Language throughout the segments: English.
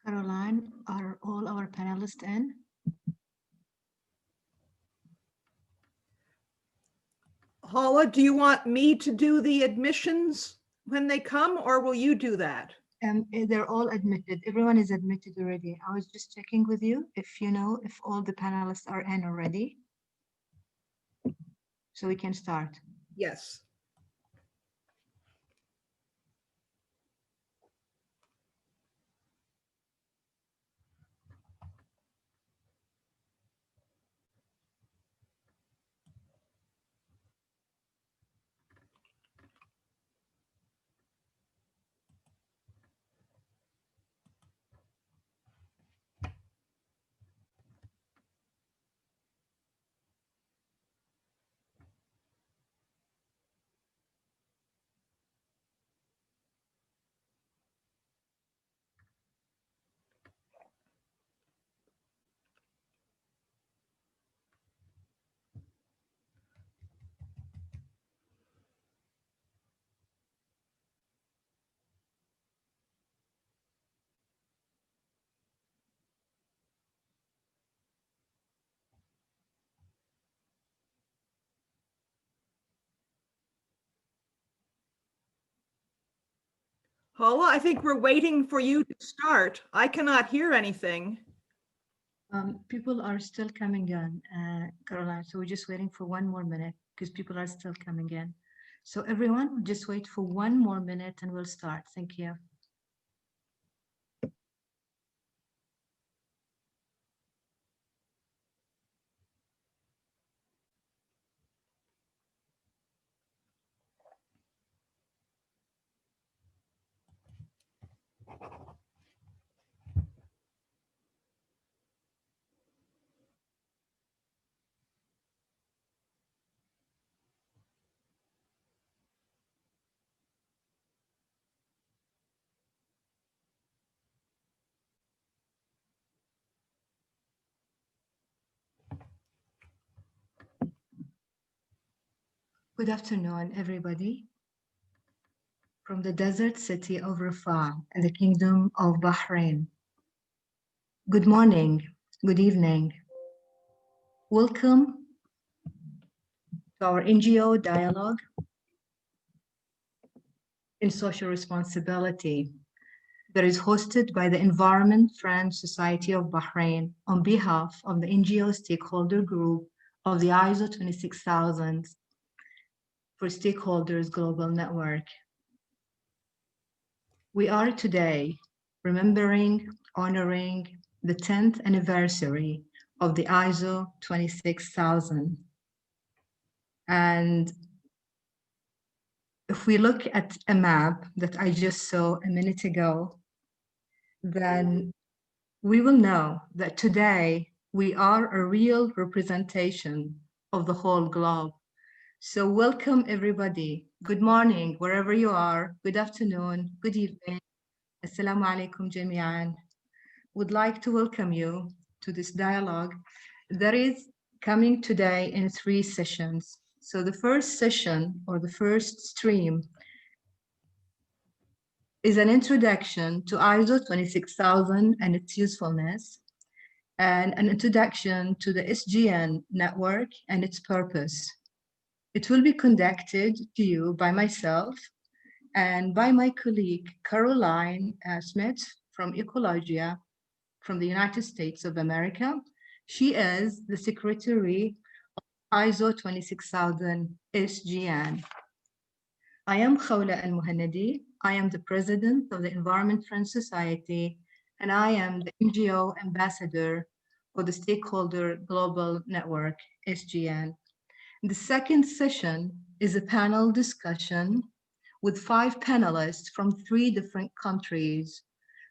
Caroline, are all our panelists in? Paula, do you want me to do the admissions when they come, or will you do that? They're all admitted. Everyone is admitted already. I was just checking with you if you know if all the panelists are in already. So we can start. Yes. Paula, I think we're waiting for you to start. I cannot hear anything. People are still coming in, Caroline, so we're just waiting for one more minute because people are still coming in. So everyone, just wait for one more minute and we'll start. Thank you. Good afternoon, everybody. From the desert city of Rafah in the Kingdom of Bahrain. Good morning, good evening. Welcome to our NGO dialogue in social responsibility that is hosted by the Environment Friend Society of Bahrain on behalf of the NGO stakeholder group of the ISO 26000 for Stakeholders Global Network. We are today remembering, honoring the 10th anniversary of the ISO 26000. And if we look at a map that I just saw a minute ago, then we will know that today we are a real representation of the whole globe. So welcome everybody. Good morning, wherever you are. Good afternoon, good evening. Assalamu alaikum jami'an. Would like to welcome you to this dialogue that is coming today in 3 sessions. So the first session or the first stream is an introduction to ISO 26000 and its usefulness, and an introduction to the SGN network and its purpose. It will be conducted to you by myself and by my colleague, Caroline Smith from Ecologia from the United States of America. She is the Secretary of ISO 26000 SGN. I am Khawla Al-Muhannadi. I am the President of the Environment Friend Society, and I am the NGO Ambassador for the Stakeholder Global Network, SGN. The second session is a panel discussion with 5 panelists from 3 different countries.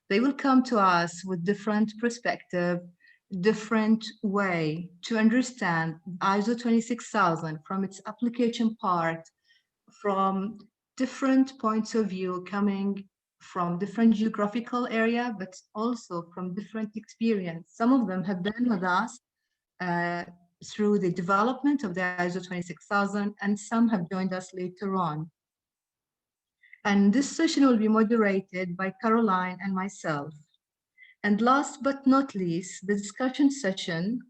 They will come to us with different perspective, different way to understand ISO 26000 from its application part, from different points of view coming from different geographical area, but also from different experience. Some of them have been with us through the development of the ISO 26000, and some have joined us later on. And this session will be moderated by Caroline and myself. And last but not least, the discussion session,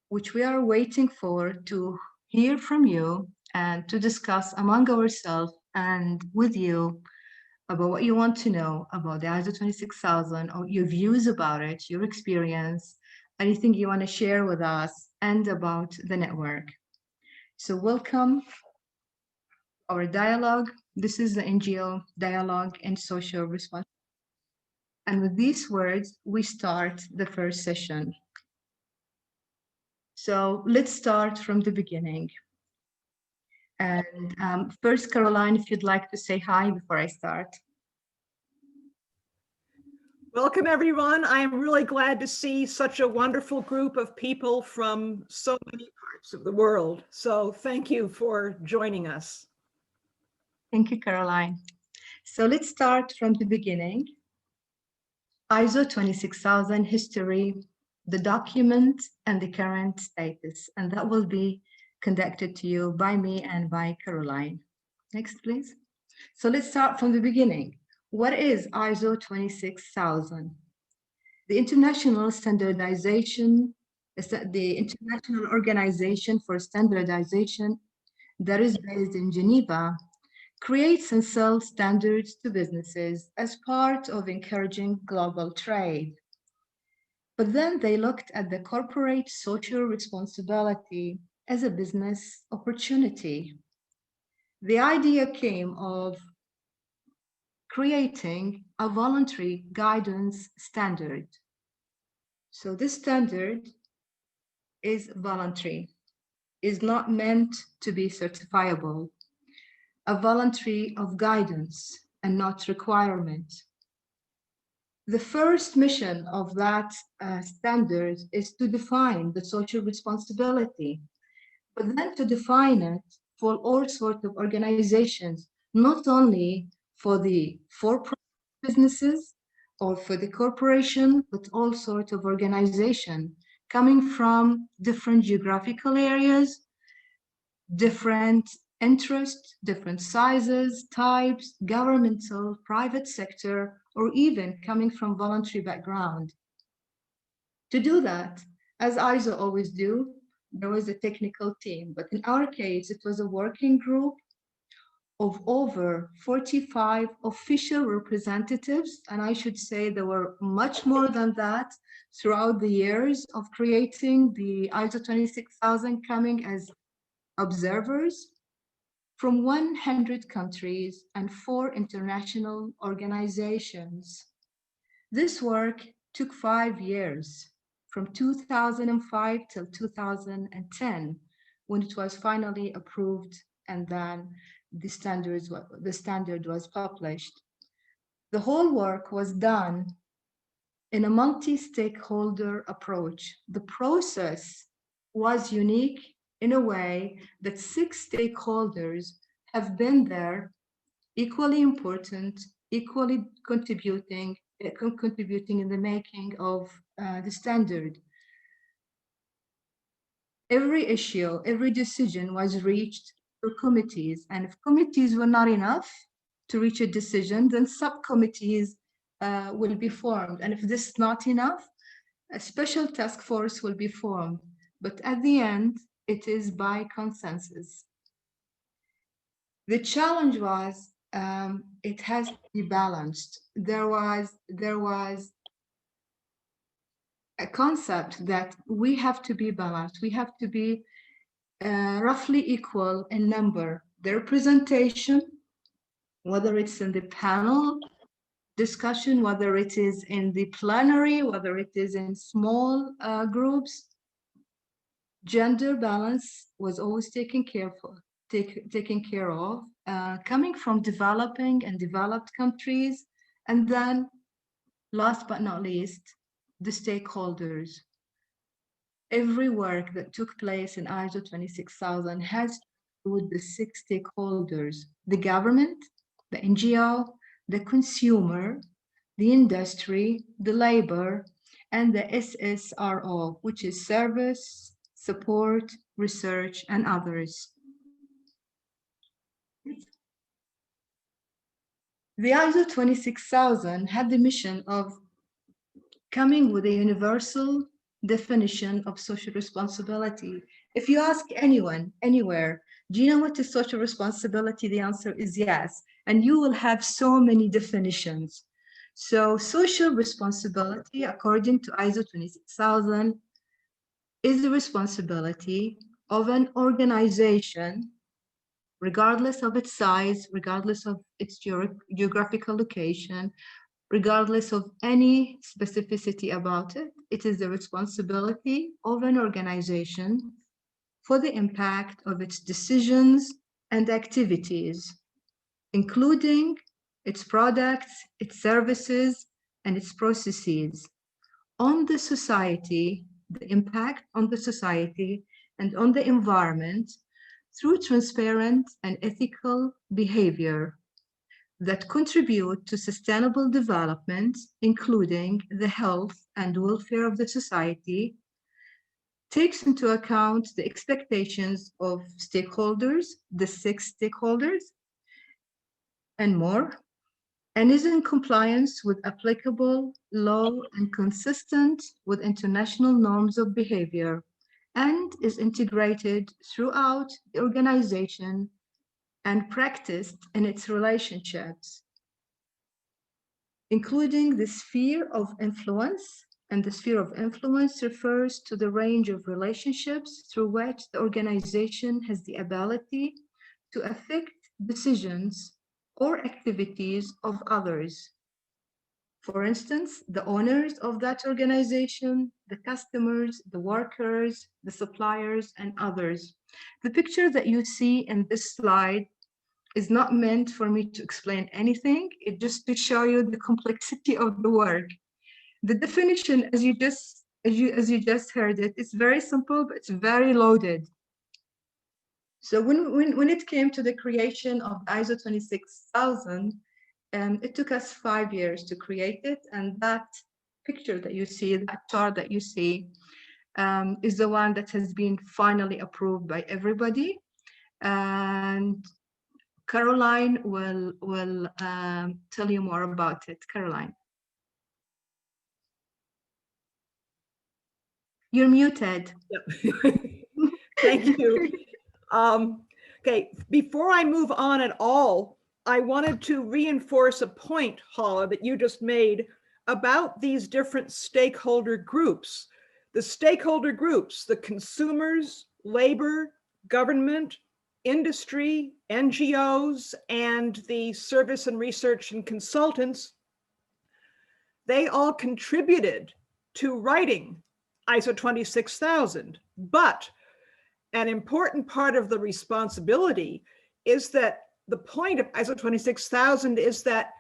which we are waiting for to hear from you and to discuss among ourselves and with you about what you want to know about the ISO 26000, or your views about it, your experience, anything you want to share with us, and about the network. So welcome our dialogue. This is the NGO Dialogue and Social Responsibility. And with these words, we start the first session. So let's start from the beginning. And first, Caroline, if you'd like to say hi before I start. Welcome, everyone. I am really glad to see such a wonderful group of people from so many parts of the world. So thank you for joining us. Thank you, Caroline. So let's start from the beginning. ISO 26000 history, the document, and the current status. And that will be conducted to you by me and by Caroline. Next, please. So let's start from the beginning. What is ISO 26000? The International Standardization, the International Organization for Standardization that is based in Geneva, creates and sells standards to businesses as part of encouraging global trade. But then they looked at the corporate social responsibility as a business opportunity. The idea came of creating a voluntary guidance standard. So this standard is voluntary, is not meant to be certifiable, a voluntary of guidance and not requirement. The first mission of that standard is to define the social responsibility, but then to define it for all sorts of organizations, not only for the for-profit businesses or for the corporation, but all sorts of organization coming from different geographical areas, different interests, different sizes, types, governmental, private sector, or even coming from voluntary background. To do that, as ISO always do, there was a technical team, but in our case, it was a working group of over 45 official representatives, and I should say there were much more than that throughout the years of creating the ISO 26000, coming as observers from 100 countries and 4 international organizations. This work took 5 years, from 2005 till 2010, when it was finally approved and then the standard was published. The whole work was done in a multi-stakeholder approach. The process was unique in a way that 6 stakeholders have been there, equally important, equally contributing in the making of the standard. Every issue, every decision was reached through committees, and if committees were not enough to reach a decision, then subcommittees will be formed, and if this is not enough, a special task force will be formed. But at the end, it is by consensus. The challenge was it has to be balanced. There was a concept that we have to be balanced. We have to be roughly equal in number. The representation, whether it's in the panel discussion, whether it is in the plenary, whether it is in small groups, gender balance was always taken care of, coming from developing and developed countries. And then last but not least, the stakeholders. Every work that took place in ISO 26000 has to do with the 6 stakeholders: the government, the NGO, the consumer, the industry, the labor, and the SSRO, which is service, support, research, and others. The ISO 26000 had the mission of coming with a universal definition of social responsibility. If you ask anyone, anywhere, do you know what is social responsibility? The answer is yes. And you will have so many definitions. So social responsibility, according to ISO 26000, is the responsibility of an organization, regardless of its size, regardless of its geographical location, regardless of any specificity about it. It is the responsibility of an organization for the impact of its decisions and activities, including its products, its services, and its processes on the society, the impact on the society and on the environment through transparent and ethical behavior that contribute to sustainable development, including the health and welfare of the society, takes into account the expectations of stakeholders, the 6 stakeholders, and more, and is in compliance with applicable law and consistent with international norms of behavior, and is integrated throughout the organization and practiced in its relationships, including the sphere of influence. And the sphere of influence refers to the range of relationships through which the organization has the ability to affect decisions or activities of others. For instance, the owners of that organization, the customers, the workers, the suppliers, and others. The picture that you see in this slide is not meant for me to explain anything. It's just to show you the complexity of the work. The definition, as you just heard it, it's very simple, but it's very loaded. So when it came to the creation of ISO 26000, it took us 5 years to create it, and that picture that you see, that chart that you see, is the one that has been finally approved by everybody. And Caroline will tell you more about it. Caroline. You're muted. Yep. Thank you. Okay, before I move on at all, I wanted to reinforce a point, Hala, that you just made about these different stakeholder groups. The stakeholder groups, the consumers, labor, government, industry, NGOs, and the service and research and consultants, they all contributed to writing ISO 26000. But an important part of the responsibility is that the point of ISO 26000 is that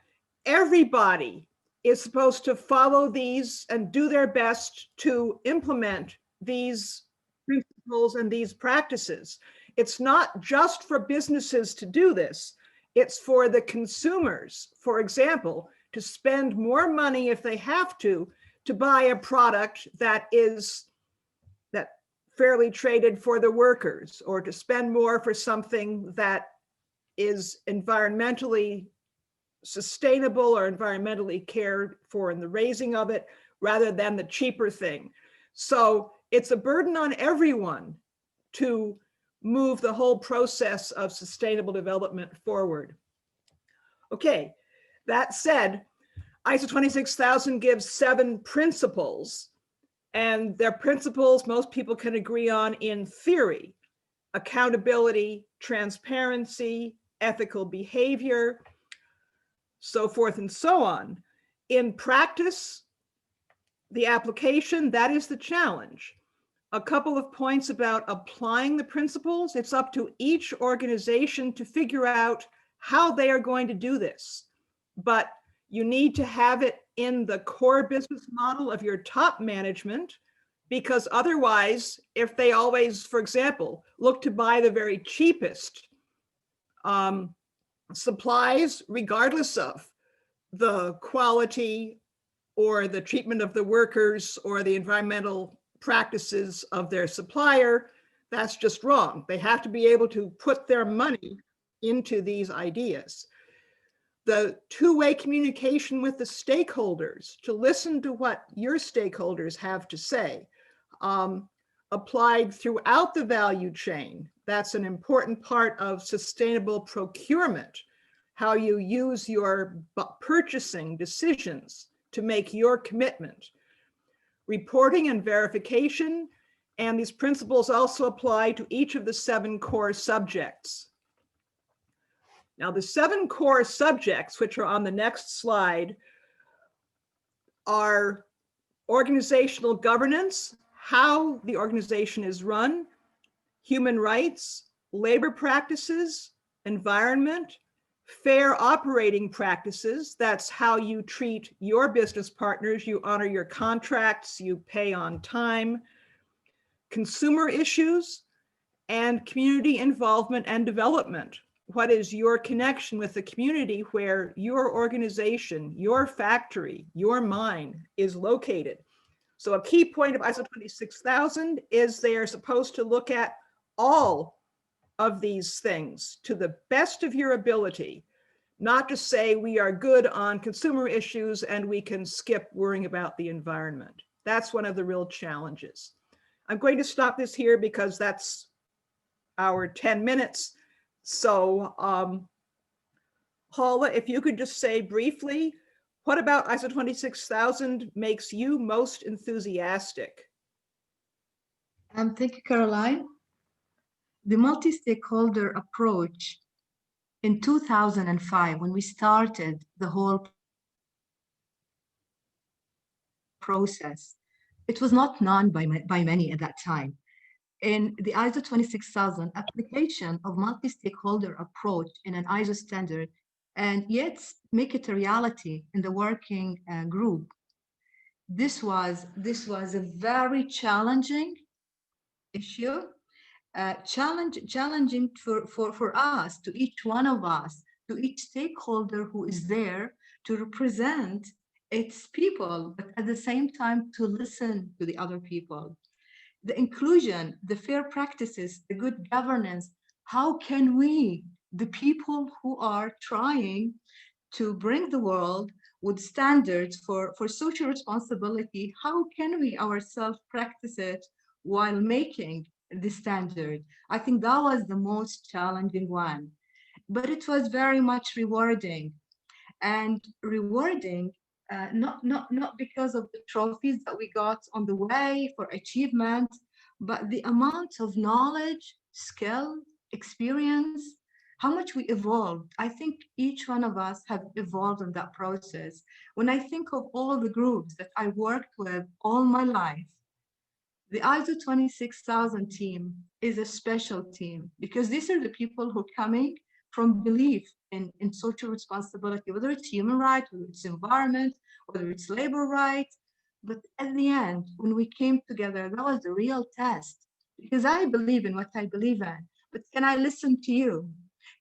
everybody is supposed to follow these and do their best to implement these principles and these practices. It's not just for businesses to do this. It's for the consumers, for example, to spend more money if they have to buy a product that is fairly traded for the workers, or to spend more for something that is environmentally sustainable or environmentally cared for in the raising of it, rather than the cheaper thing. So it's a burden on everyone to move the whole process of sustainable development forward. Okay, that said, ISO 26000 gives 7 principles, and they're principles most people can agree on in theory: accountability, transparency, ethical behavior, so forth and so on. In practice, the application, that is the challenge. A couple of points about applying the principles. It's up to each organization to figure out how they are going to do this. But you need to have it in the core business model of your top management, because otherwise, if they always, for example, look to buy the very cheapest supplies, regardless of the quality or the treatment of the workers or the environmental practices of their supplier. That's just wrong. They have to be able to put their money into these ideas. The two-way communication with the stakeholders, to listen to what your stakeholders have to say, applied throughout the value chain. That's an important part of sustainable procurement, how you use your purchasing decisions to make your commitment. Reporting and verification, and these principles also apply to each of the 7 core subjects. Now, the 7 core subjects, which are on the next slide, are organizational governance, how the organization is run, human rights, labor practices, environment, fair operating practices. That's how you treat your business partners. You honor your contracts, you pay on time. Consumer issues, and community involvement and development. What is your connection with the community where your organization, your factory, your mine is located? So a key point of ISO 26000 is they are supposed to look at all of these things to the best of your ability, not to say we are good on consumer issues and we can skip worrying about the environment. That's one of the real challenges. I'm going to stop this here because that's our 10 minutes. So Paula, if you could just say briefly, what about ISO 26000 makes you most enthusiastic? Thank you, Caroline. The multi-stakeholder approach in 2005, when we started the whole process, it was not known by many at that time. In the ISO 26000 application of multi-stakeholder approach in an ISO standard, and yet make it a reality in the working group, this was a very challenging issue, challenging for us, to each one of us, to each stakeholder who is there to represent its people, but at the same time to listen to the other people. The inclusion, the fair practices, the good governance, how can we, the people who are trying to bring the world with standards for social responsibility, how can we ourselves practice it while making the standard? I think that was the most challenging one, but it was very much rewarding. And rewarding not because of the trophies that we got on the way for achievement, but the amount of knowledge, skill, experience, how much we evolved. I think each one of us have evolved in that process. When I think of all the groups that I worked with all my life, the ISO 26000 team is a special team because these are the people who are coming from belief in social responsibility, whether it's human rights, whether it's environment, whether it's labor rights. But at the end, when we came together, that was the real test, because I believe in what I believe in. But can I listen to you?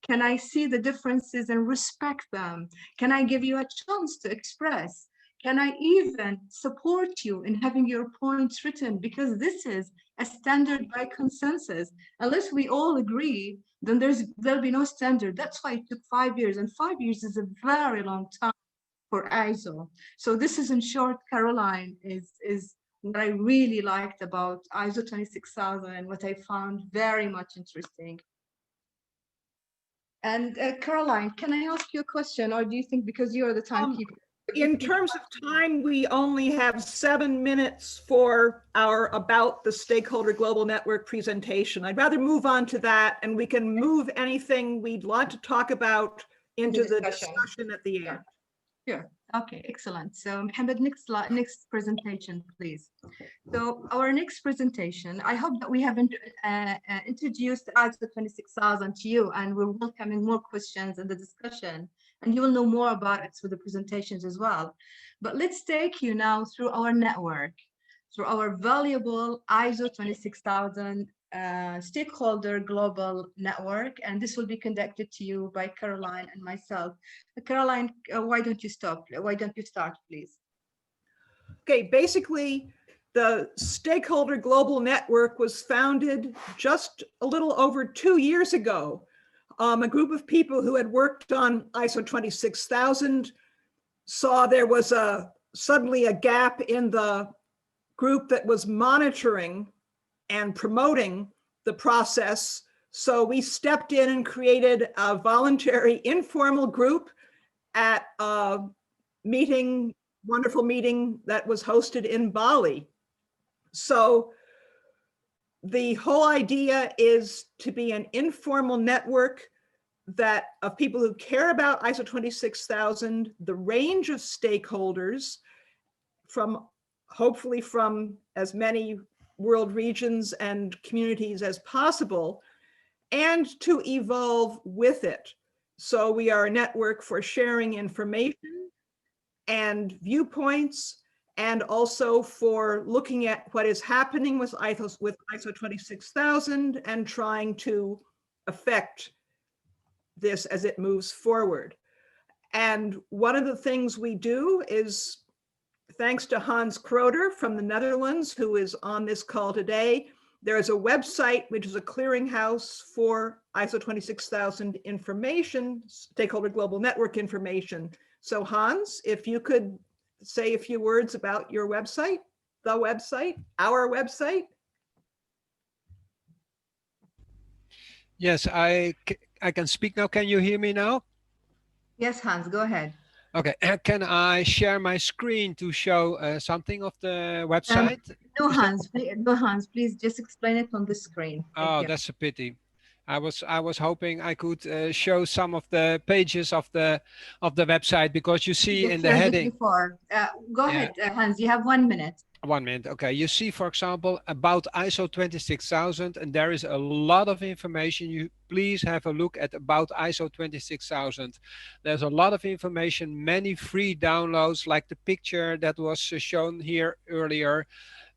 Can I see the differences and respect them? Can I give you a chance to express? Can I even support you in having your points written? Because this is a standard by consensus. Unless we all agree, then there'll be no standard. That's why it took 5 years, and 5 years is a very long time for ISO. So this is, in short, Caroline, is what I really liked about ISO 26000 and what I found very much interesting. And Caroline, can I ask you a question, or do you think because you're the timekeeper? In terms of time, we only have 7 minutes for our About the Stakeholder Global Network presentation. I'd rather move on to that, and we can move anything we'd like to talk about into the discussion at the end. Sure. Okay, excellent. So Mohammed, next presentation, please. So our next presentation, I hope that we have introduced ISO 26000 to you, and we're welcoming more questions in the discussion, and you will know more about it through the presentations as well. But let's take you now through our network, through our valuable ISO 26000 stakeholder global network, and this will be conducted to you by Caroline and myself. Caroline, why don't you start, please? Okay, basically, The Stakeholder Global Network was founded just a little over 2 years ago. A group of people who had worked on ISO 26000 saw there was suddenly a gap in the group that was monitoring and promoting the process. So we stepped in and created a voluntary informal group at a meeting, wonderful meeting that was hosted in Bali. So the whole idea is to be an informal network that of people who care about ISO 26000, the range of stakeholders from hopefully from as many world regions and communities as possible, and to evolve with it. So we are a network for sharing information and viewpoints, and also for looking at what is happening with ISO 26000 and trying to affect this as it moves forward. And one of the things we do is, thanks to Hans Kroder from the Netherlands, who is on this call today, there is a website which is a clearinghouse for ISO 26000 information, Stakeholder Global Network information. So Hans, if you could say a few words about your website, the website, our website. Yes, I can speak now. Can you hear me now? Yes, Hans, go ahead. Okay, can I share my screen to show something of the website? No, Hans, please just explain it on the screen. Thank Oh, you. that's a pity. I was hoping I could show some of the pages of the website, because you see You in the shared it heading. before. Go ahead, Hans, you have 1 minute. 1 minute. Okay. You see, for example, about ISO 26000, and there is a lot of information. You please have a look at about ISO 26000. There's a lot of information, many free downloads, like the picture that was shown here earlier.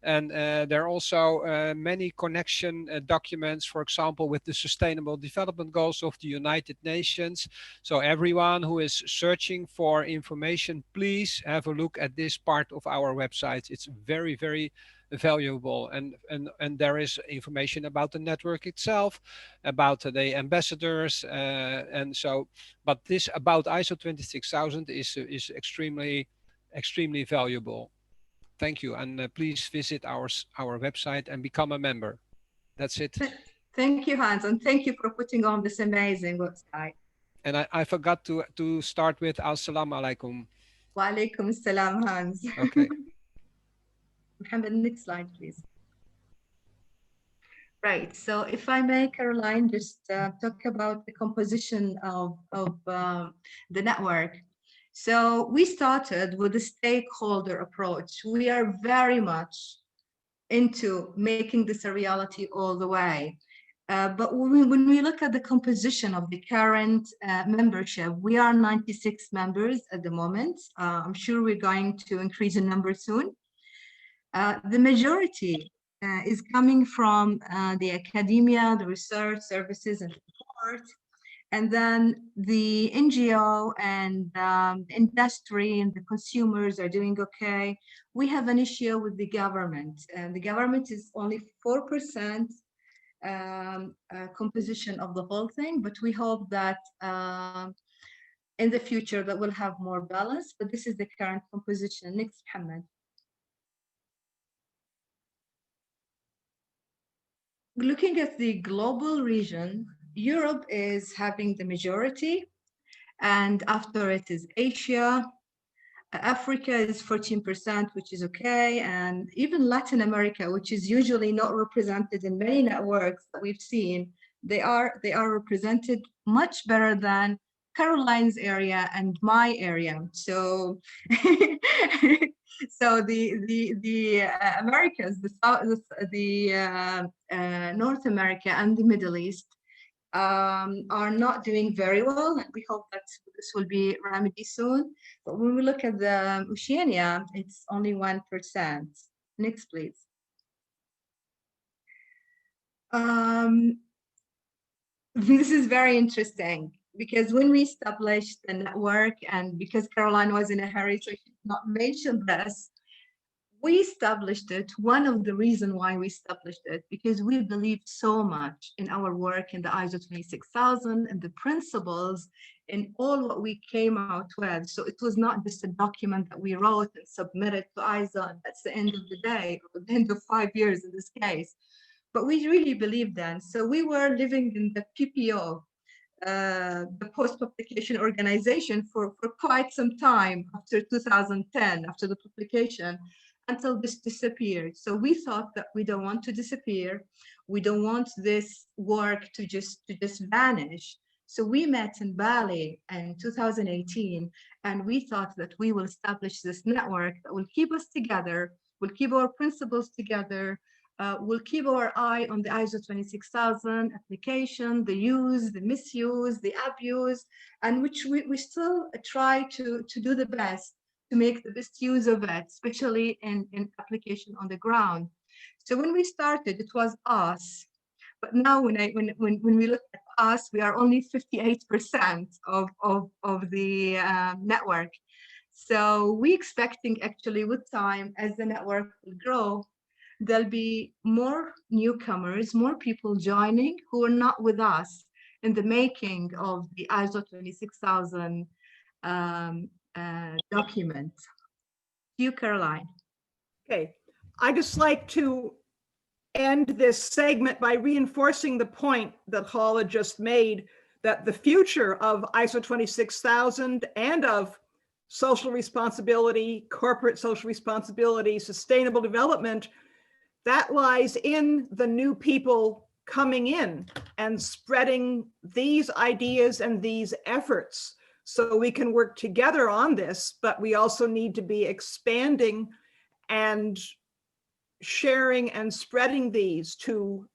And there are also many connection documents, for example, with the Sustainable Development Goals of the United Nations. So everyone who is searching for information, please have a look at this part of our website. It's very, very valuable. And there is information about the network itself, about the ambassadors. And so, but this about ISO 26000 is extremely, extremely valuable. Thank you, and please visit our website and become a member. That's it. Thank you, Hans, and thank you for putting on this amazing website. And I forgot to start with Assalamu alaikum. Wa alaikum assalam, Hans. Okay. Mohammed, next slide, please. Right. So if I may, Caroline, just talk about the composition of the network. So we started with a stakeholder approach. We are very much into making this a reality all the way. But when we look at the composition of the current membership, we are 96 members at the moment. I'm sure we're going to increase the number soon. The majority is coming from the academia, the research services and support. And then the NGO and the industry and the consumers are doing okay. We have an issue with the government, and the government is only 4% composition of the whole thing, but we hope that in the future that we'll have more balance, but this is the current composition. Next, Mohammed. Looking at the global region, Europe is having the majority, and after it is Asia. Africa is 14%, which is okay, and even Latin America, which is usually not represented in many networks that we've seen, they are represented much better than Caroline's area and my area. So, so the Americas, the North America and the Middle East are not doing very well. We hope that this will be remedied soon. But when we look at the Oceania, it's only 1%. Next, please. This is very interesting because when we established the network, and because Caroline was in a hurry, so she did not mention this, We established it. One of the reasons why we established it, because we believed so much in our work in the ISO 26000 and the principles in all what we came out with. So it was not just a document that we wrote and submitted to ISO, and that's the end of the day, or the end of 5 years in this case. But we really believed then. So we were living in the PPO, the post-publication organization for quite some time after 2010, after the publication, until this disappeared. So we thought that we don't want to disappear. We don't want this work to just vanish. So we met in Bali in 2018, and we thought that we will establish this network that will keep us together, will keep our principles together, we'll keep our eye on the ISO 26000 application, the use, the misuse, the abuse, and which we still try to do the best to make the best use of it, especially in application on the ground. So when we started, it was us. But now when we look at us, we are only 58% of the network. So we expecting actually with time, as the network will grow, there'll be more newcomers, more people joining who are not with us in the making of the ISO 26000 document. You, Caroline. Okay, I just like to end this segment by reinforcing the point that Hala just made, that the future of ISO 26000 and of social responsibility, corporate social responsibility, sustainable development, that lies in the new people coming in and spreading these ideas and these efforts. So we can work together on this, but we also need to be expanding and sharing and spreading these to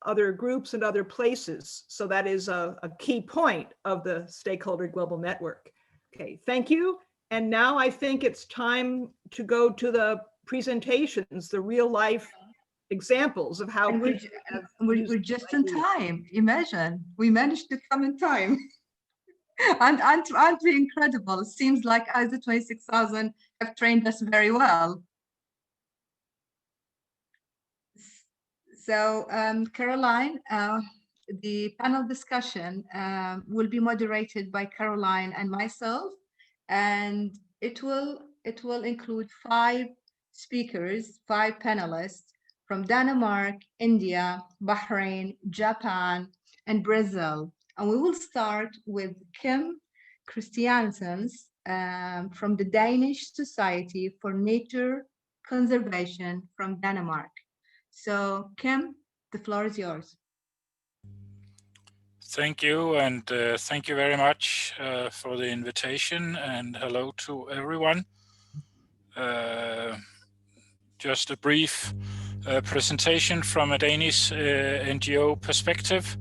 other groups and other places. So that is a key point of the Stakeholder Global Network. Okay, thank you. And now I think it's time to go to the presentations, the real life examples of how we're just in time. Imagine, we managed to come in time. and aren't we incredible? It seems like ISO 26000 have trained us very well. So Caroline, the panel discussion will be moderated by Caroline and myself, and it will include 5 speakers, 5 panelists from Denmark, India, Bahrain, Japan, and Brazil. And we will start with Kim Christiansen from the Danish Society for Nature Conservation from Denmark. So, Kim, the floor is yours. Thank you, and thank you very much for the invitation, and hello to everyone. Just a brief presentation from a Danish NGO perspective.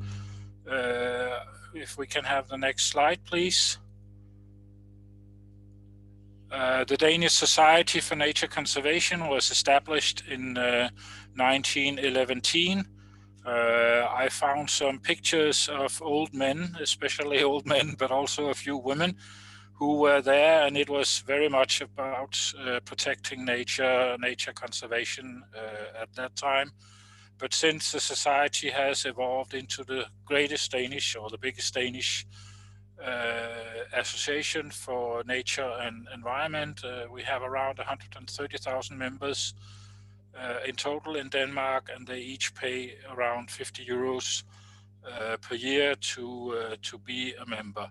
If we can have the next slide, please. The Danish Society for Nature Conservation was established in 1911. I found some pictures of old men, especially old men, but also a few women who were there, and it was very much about protecting nature conservation at that time. But since the society has evolved into the greatest Danish, or the biggest Danish association for nature and environment, we have around 130,000 members in total in Denmark, and they each pay around 50 euros per year to be a member.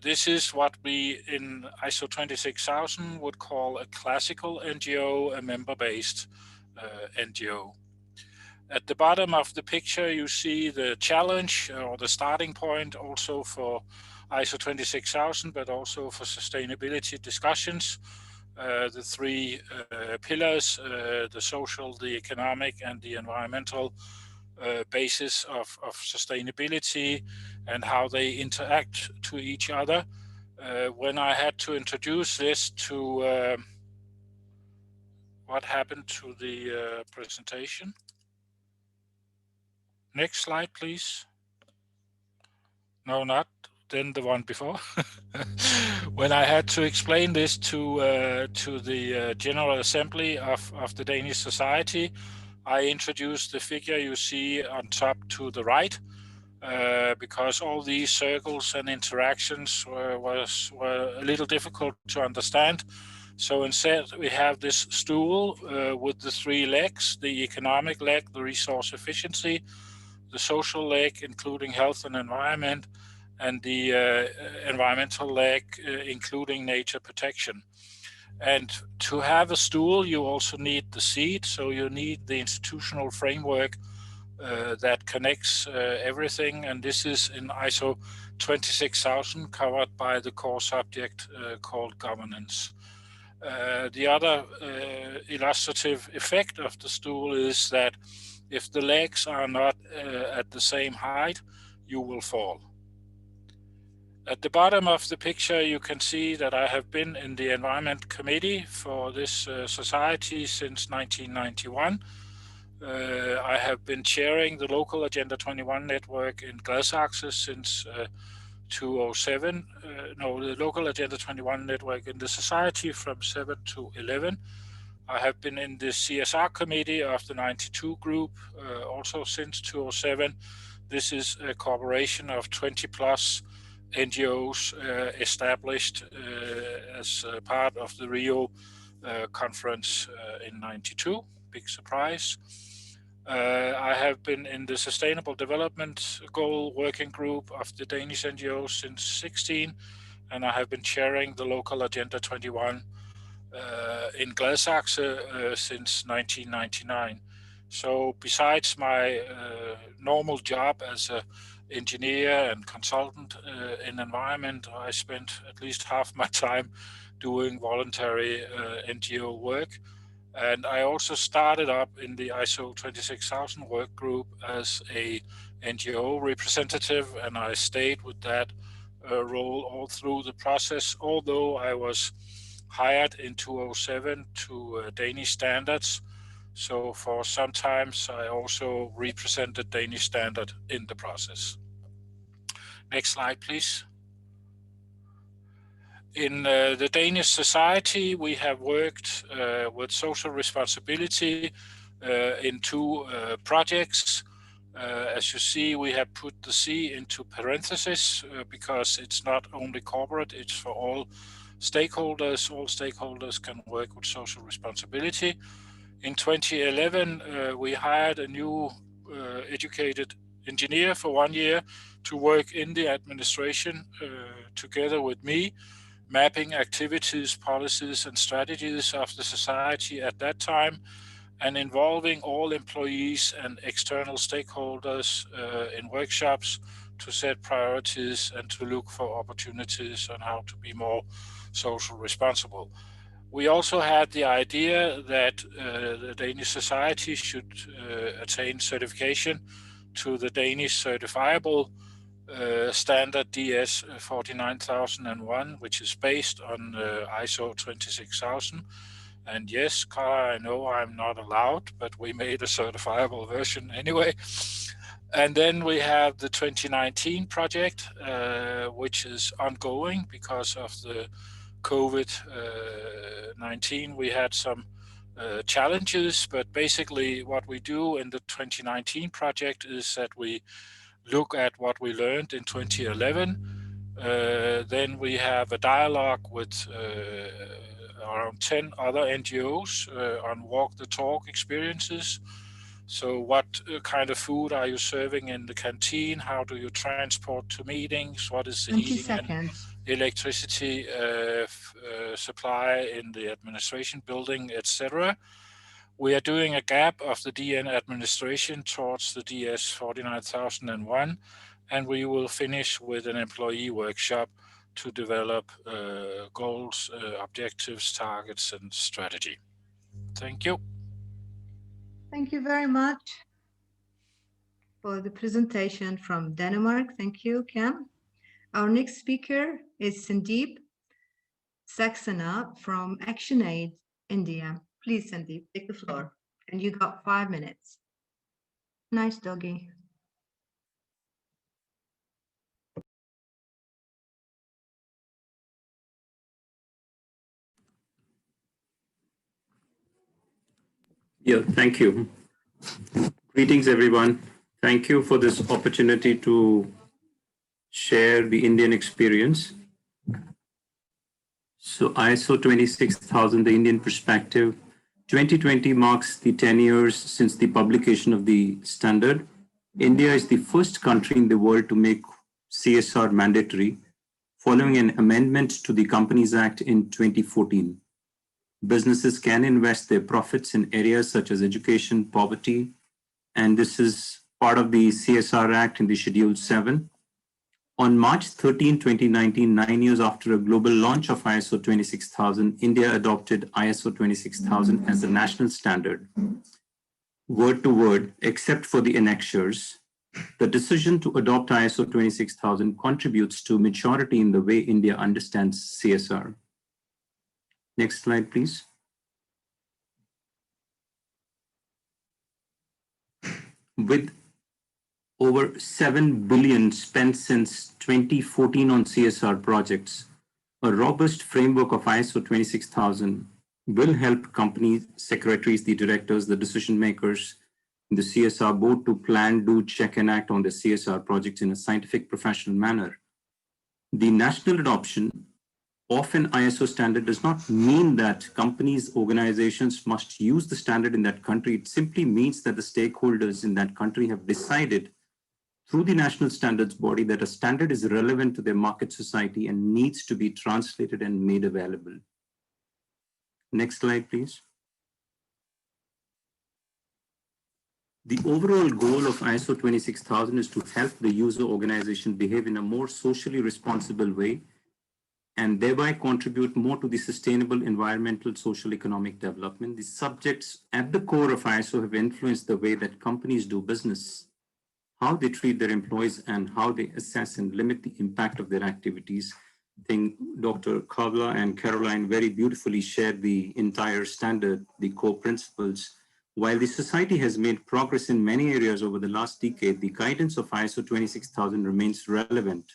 This is what we in ISO 26000 would call a classical NGO, a member-based NGO. At the bottom of the picture, you see the challenge or the starting point also for ISO 26000, but also for sustainability discussions. The 3 pillars, the social, the economic, and the environmental basis of sustainability and how they interact to each other. When I had to introduce this to what happened to the presentation. Next slide, please. No, not than the one before. When I had to explain this to the General Assembly of the Danish Society, I introduced the figure you see on top to the right, because all these circles and interactions were a little difficult to understand. So instead, we have this stool with the three legs: the economic leg, the resource efficiency, the social leg, including health and environment, and the environmental leg, including nature protection. And to have a stool, you also need the seat, so you need the institutional framework that connects everything, and this is in ISO 26000, covered by the core subject called governance. The other illustrative effect of the stool is that if the legs are not at the same height, you will fall. At the bottom of the picture, you can see that I have been in the Environment Committee for this society since 1991. I have been chairing the local Agenda 21 network in Gladsaxe since 2007. The local Agenda 21 network in the society from 7 to 11. I have been in the CSR committee of the 92 group also since 2007. This is a cooperation of 20 plus NGOs established as part of the Rio conference in 92. Big surprise. I have been in the Sustainable Development Goal Working Group of the Danish NGOs since 16, and I have been chairing the local Agenda 21 in Gladsaxe since 1999. So besides my normal job as an engineer and consultant in environment, I spent at least half my time doing voluntary NGO work. And I also started up in the ISO 26000 work group as a NGO representative, and I stayed with that role all through the process, although I was hired in 2007 to Danish standards. So for some times I also represented Danish standard in the process. Next slide, please. In the Danish society, we have worked with social responsibility in two projects. As you see, we have put the C into parentheses because it's not only corporate, it's for all stakeholders. All stakeholders can work with social responsibility. In 2011, we hired a new educated engineer for 1 year to work in the administration together with me, mapping activities, policies, and strategies of the society at that time, and involving all employees and external stakeholders in workshops to set priorities and to look for opportunities on how to be more social responsible. We also had the idea that the Danish society should attain certification to the Danish certifiable standard DS 49001, which is based on ISO 26000. And yes, Carla, I know I'm not allowed, but we made a certifiable version anyway. And then we have the 2019 project, which is ongoing because of the COVID-19. We had some challenges, but basically what we do in the 2019 project is that we look at what we learned in 2011. Then we have a dialogue with around 10 other NGOs on walk the talk experiences. So what kind of food are you serving in the canteen? How do you transport to meetings? What is the 20 heating seconds. and electricity supply in the administration building, etc.? We are doing a gap of the DN administration towards the DS 49001, and we will finish with an employee workshop to develop goals, objectives, targets, and strategy. Thank you. Thank you very much for the presentation from Denmark. Thank you, Ken. Our next speaker is Sandeep Saxena from ActionAid, India. Please, Sandeep, take the floor. And you got 5 minutes. Nice doggy. Yeah, thank you. Greetings, everyone. Thank you for this opportunity to share the Indian experience. So ISO 26000, the Indian perspective. 2020 marks the 10 years since the publication of the standard. India is the first country in the world to make CSR mandatory following an amendment to the Companies Act in 2014. Businesses can invest their profits in areas such as education, poverty, and this is part of the CSR Act in the Schedule 7. On March 13, 2019, 9 years after a global launch of ISO 26000, India adopted ISO 26000 as the national standard, word to word, except for the annexures. The decision to adopt ISO 26000 contributes to maturity in the way India understands CSR. Next slide, please. With over 7 billion spent since 2014 on CSR projects, a robust framework of ISO 26000 will help company secretaries, the directors, the decision makers, the CSR board to plan, do, check, and act on the CSR projects in a scientific, professional manner. The national adoption of an ISO standard does not mean that companies, organizations must use the standard in that country. It simply means that the stakeholders in that country have decided through the national standards body that a standard is relevant to their market society and needs to be translated and made available. Next slide, please. The overall goal of ISO 26000 is to help the user organization behave in a more socially responsible way and thereby contribute more to the sustainable environmental, social, economic development. The subjects at the core of ISO have influenced the way that companies do business, how they treat their employees, and how they assess and limit the impact of their activities. I think Dr. Kavla and Caroline very beautifully shared the entire standard, the core principles. While the society has made progress in many areas over the last decade, the guidance of ISO 26000 remains relevant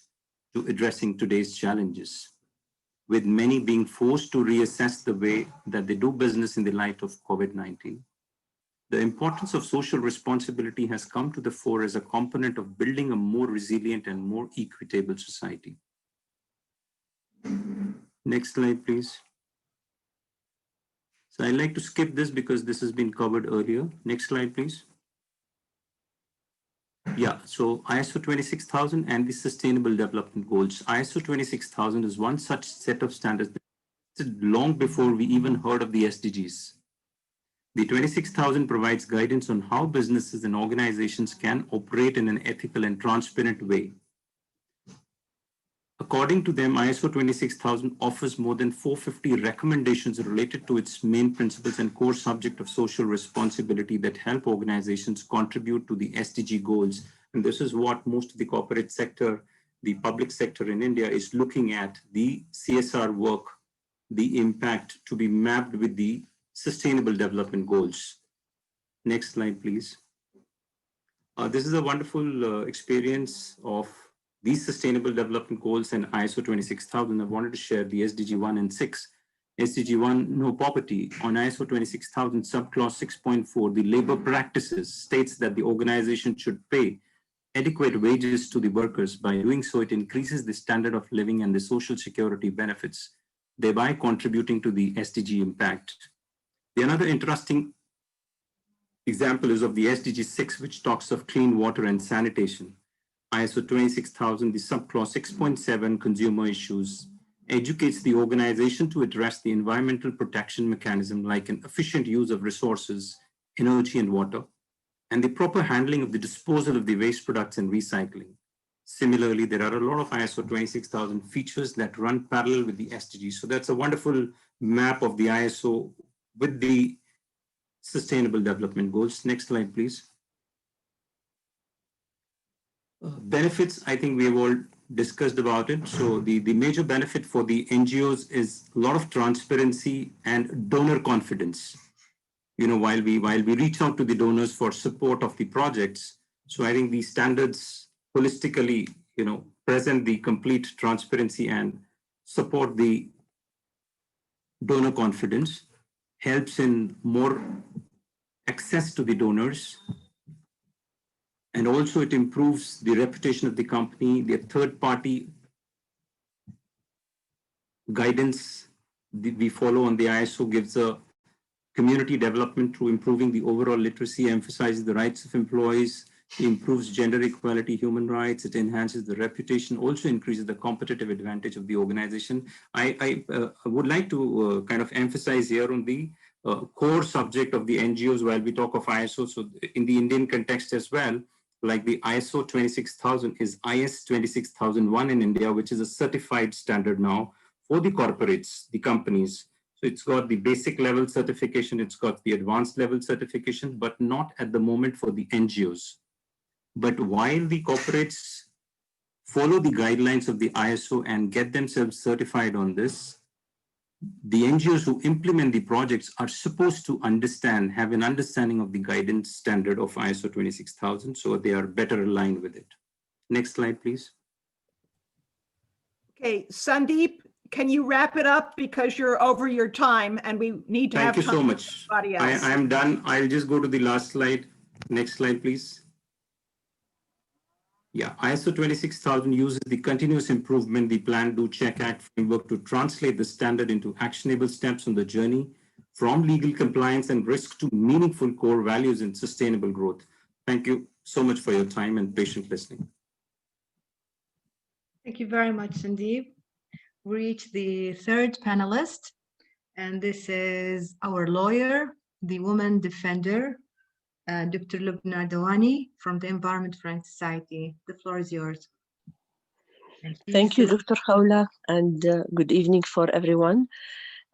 to addressing today's challenges, with many being forced to reassess the way that they do business in the light of COVID-19. The importance of social responsibility has come to the fore as a component of building a more resilient and more equitable society. Next slide, please. So I'd like to skip this because this has been covered earlier. Next slide, please. Yeah, so ISO 26000 and the Sustainable Development Goals. ISO 26000 is one such set of standards that existed long before we even heard of the SDGs. The 26000 provides guidance on how businesses and organizations can operate in an ethical and transparent way. According to them, ISO 26000 offers more than 450 recommendations related to its main principles and core subject of social responsibility that help organizations contribute to the SDG goals. And this is what most of the corporate sector, the public sector in India is looking at, the CSR work, the impact to be mapped with the Sustainable Development Goals. Next slide, please. This is a wonderful experience of these Sustainable Development Goals and ISO 26000. I wanted to share the SDG 1 and 6. SDG 1, no poverty. On ISO 26000 subclause 6.4, the labor practices states that the organization should pay adequate wages to the workers. By doing so, it increases the standard of living and the social security benefits, thereby contributing to the SDG impact. The another interesting example is of the SDG 6, which talks of clean water and sanitation. ISO 26000, the subclause 6.7, consumer issues, educates the organization to address the environmental protection mechanism like an efficient use of resources, energy and water, and the proper handling of the disposal of the waste products and recycling. Similarly, there are a lot of ISO 26000 features that run parallel with the SDGs. So that's a wonderful map of the ISO with the Sustainable Development Goals. Next slide, please. Benefits, I think we have all discussed about it. So the major benefit for the NGOs is a lot of transparency and donor confidence. You know, while we reach out to the donors for support of the projects, so I think these standards holistically, you know, present the complete transparency and support the donor confidence, helps in more access to the donors, and also it improves the reputation of the company. The third-party guidance we follow on the ISO gives a community development through improving the overall literacy, emphasizes the rights of employees, improves gender equality, human rights, it enhances the reputation, also increases the competitive advantage of the organization. I would like to kind of emphasize here on the core subject of the NGOs while we talk of ISO. So in the Indian context as well, like the ISO 26000 is IS 26001 in India, which is a certified standard now for the corporates, the companies. So it's got the basic level certification, it's got the advanced level certification, but not at the moment for the NGOs. But while the corporates follow the guidelines of the ISO and get themselves certified on this, the NGOs who implement the projects are supposed to understand, have an understanding of the guidance standard of ISO 26000, so they are better aligned with it. Next slide, please. Okay, Sandeep, can you wrap it up because you're over your time and we need to have time. Thank you so much. I am done. I'll just go to the last slide. Next slide, please. Yeah, ISO 26000 uses the continuous improvement, the plan, do, check, act framework to translate the standard into actionable steps on the journey from legal compliance and risk to meaningful core values and sustainable growth. Thank you so much for your time and patient listening. Thank you very much, Sandeep. We reach the third panelist, and this is our lawyer, the woman defender, Dr. Lubna Dawani from the Environment Friends Society. The floor is yours. Thank you, Dr. Khawla, and good evening for everyone.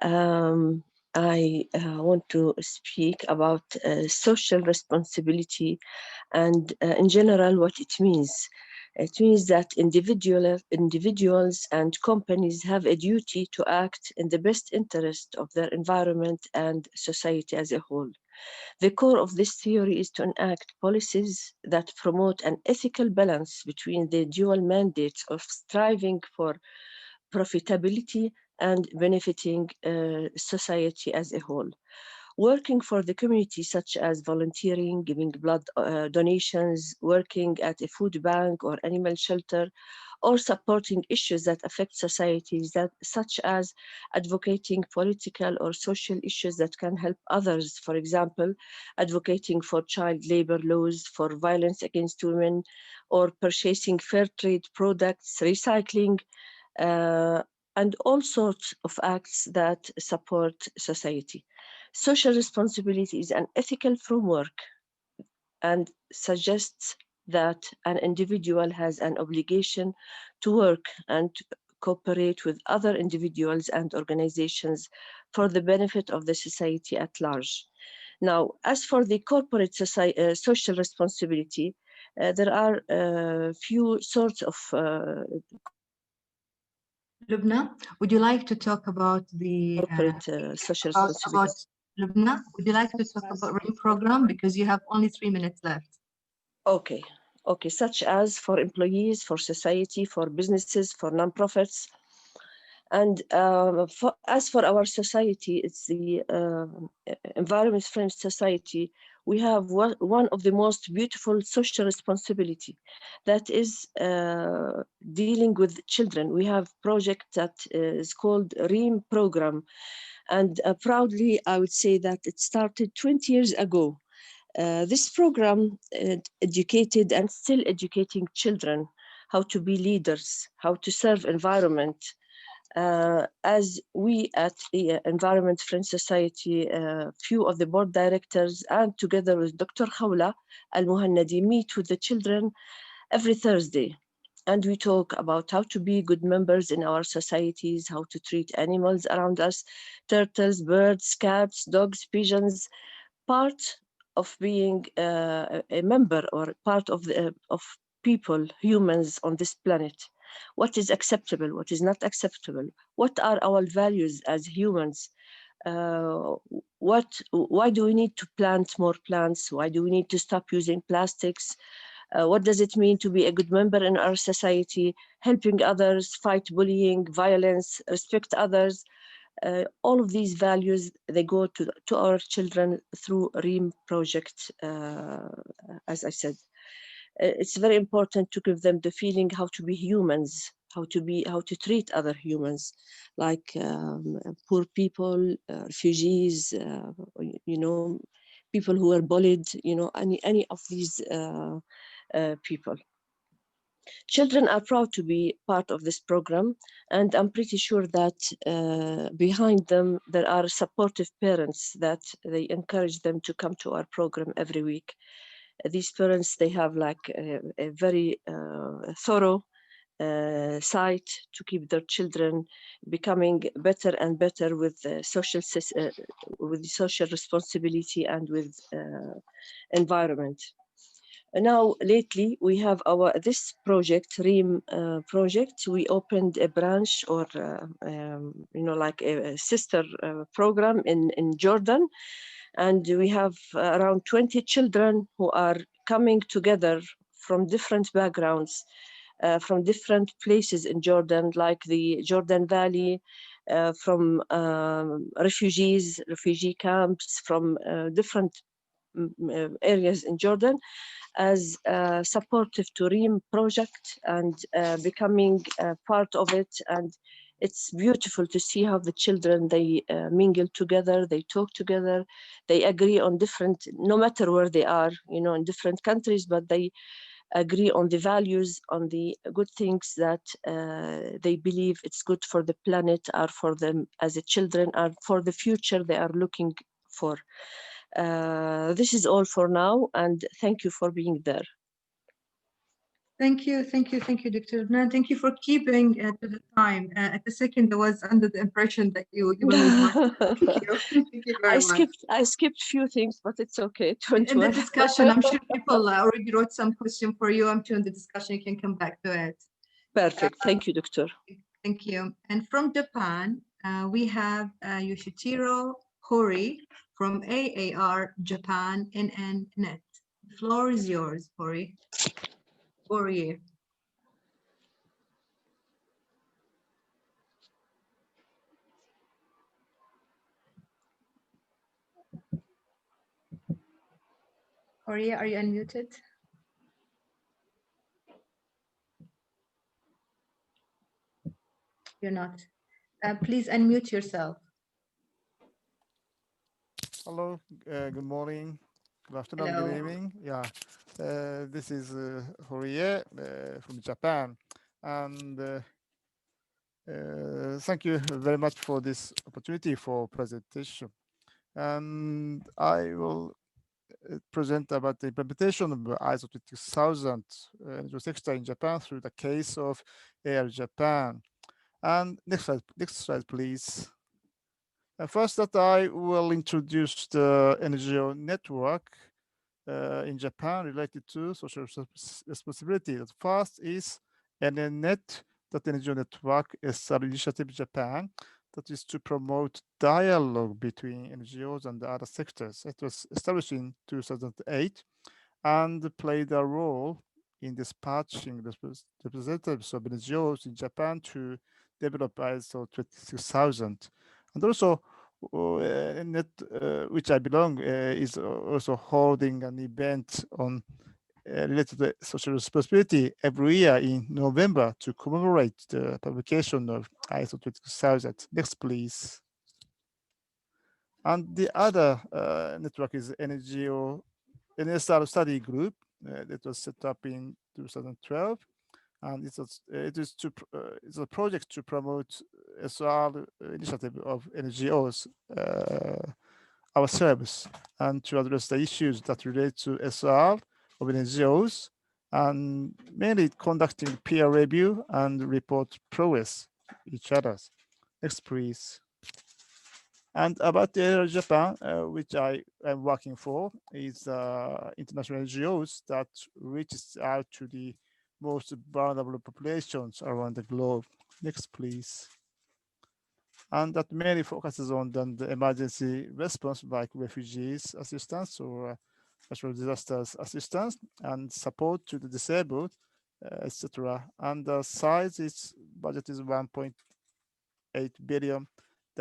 I want to speak about social responsibility and in general what it means. It means that individuals and companies have a duty to act in the best interest of their environment and society as a whole. The core of this theory is to enact policies that promote an ethical balance between the dual mandates of striving for profitability and benefiting society as a whole. Working for the community, such as volunteering, giving blood donations, working at a food bank or animal shelter, or supporting issues that affect societies, such as advocating political or social issues that can help others, for example, advocating for child labor laws, for violence against women, or purchasing fair trade products, recycling, and all sorts of acts that support society. Social responsibility is an ethical framework and suggests that an individual has an obligation to work and cooperate with other individuals and organizations for the benefit of the society at large. Now, as for the corporate social responsibility, there are a few sorts of Lubna, would you like to talk about the corporate social responsibility? Lubna, would you like to talk about RIM program because you have only 3 minutes left? Okay, such as for employees, for society, for businesses, for nonprofits. And as for our society, it's the Environment Friends Society. We have one of the most beautiful social responsibility that is dealing with children. We have a project that is called REAM program. And proudly, I would say that it started 20 years ago. This program educated and still educating children how to be leaders, how to serve environment. As we at the Environment Friends Society, few of the board directors, and together with Dr. Khawla Al-Muhannadi, meet with the children every Thursday. And we talk about how to be good members in our societies, how to treat animals around us, turtles, birds, cats, dogs, pigeons, part of being a member or part of people, humans on this planet. What is acceptable, what is not acceptable? What are our values as humans? Why do we need to plant more plants? Why do we need to stop using plastics? What does it mean to be a good member in our society? Helping others, fight bullying, violence, respect others. All of these values, they go to our children through REAM project, as I said. It's very important to give them the feeling how to be humans, how to treat other humans, like poor people, refugees, you know, people who are bullied, you know, any of these people. Children are proud to be part of this program, and I'm pretty sure that behind them there are supportive parents that they encourage them to come to our program every week. These parents, they have like a very thorough site to keep their children becoming better and better with with social responsibility and with environment. Now, lately, we have this project, REAM project. We opened a branch, or you know, like a sister program in Jordan, and we have around 20 children who are coming together from different backgrounds, from different places in Jordan, like the Jordan Valley, from refugee camps, from different areas in Jordan, as supportive to REAM project and becoming part of it. And it's beautiful to see how the children, they mingle together, they talk together, they agree on different, no matter where they are, you know, in different countries, but they agree on the values, on the good things that they believe it's good for the planet, or for them as a children, or for the future they are looking for. This is all for now, and thank you for being there. Thank you, Dr. Adnan. Thank you for keeping to the time. At the second, I was under the impression that you will need more. Thank you. Thank you very much. I skipped few things, but it's okay. In the discussion, I'm sure people already wrote some question for you. I'm sure in the discussion you can come back to it. Perfect. Thank you, Doctor. Thank you. And from Japan, we have Yoshitiro Hori from AAR Japan NNNet. The floor is yours, Hori. Hori. Hori, are you unmuted? You're not. Please unmute yourself. Hello, good morning, good afternoon, Hello. good evening. Yeah, this is Horie from Japan, and thank you very much for this opportunity for presentation. And I will present about the implementation of ISO 20000 NGO sector in Japan through the case of Air Japan. And next slide, please. First, that I will introduce the NGO network in Japan related to social responsibility. The first is NNNet, that NGO network is an initiative in Japan that is to promote dialogue between NGOs and the other sectors. It was established in 2008 and played a role in dispatching the representatives of NGOs in Japan to develop ISO 26000. And also, Net, which I belong, is also holding an event on related to social responsibility every year in November to commemorate the publication of ISO 20000. Next, please. And the other network is NSR study group that was set up in 2012. And it's a project to promote SR initiative of NGOs ourselves, and to address the issues that relate to SR of NGOs, and mainly conducting peer review and report progress each other's. Next, please. And about Air Japan, which I am working for, is international NGOs that reaches out to the most vulnerable populations around the globe. Next, please. And that mainly focuses on the emergency response, like refugees assistance or natural disasters assistance and support to the disabled, etc. And the budget is $1.8 billion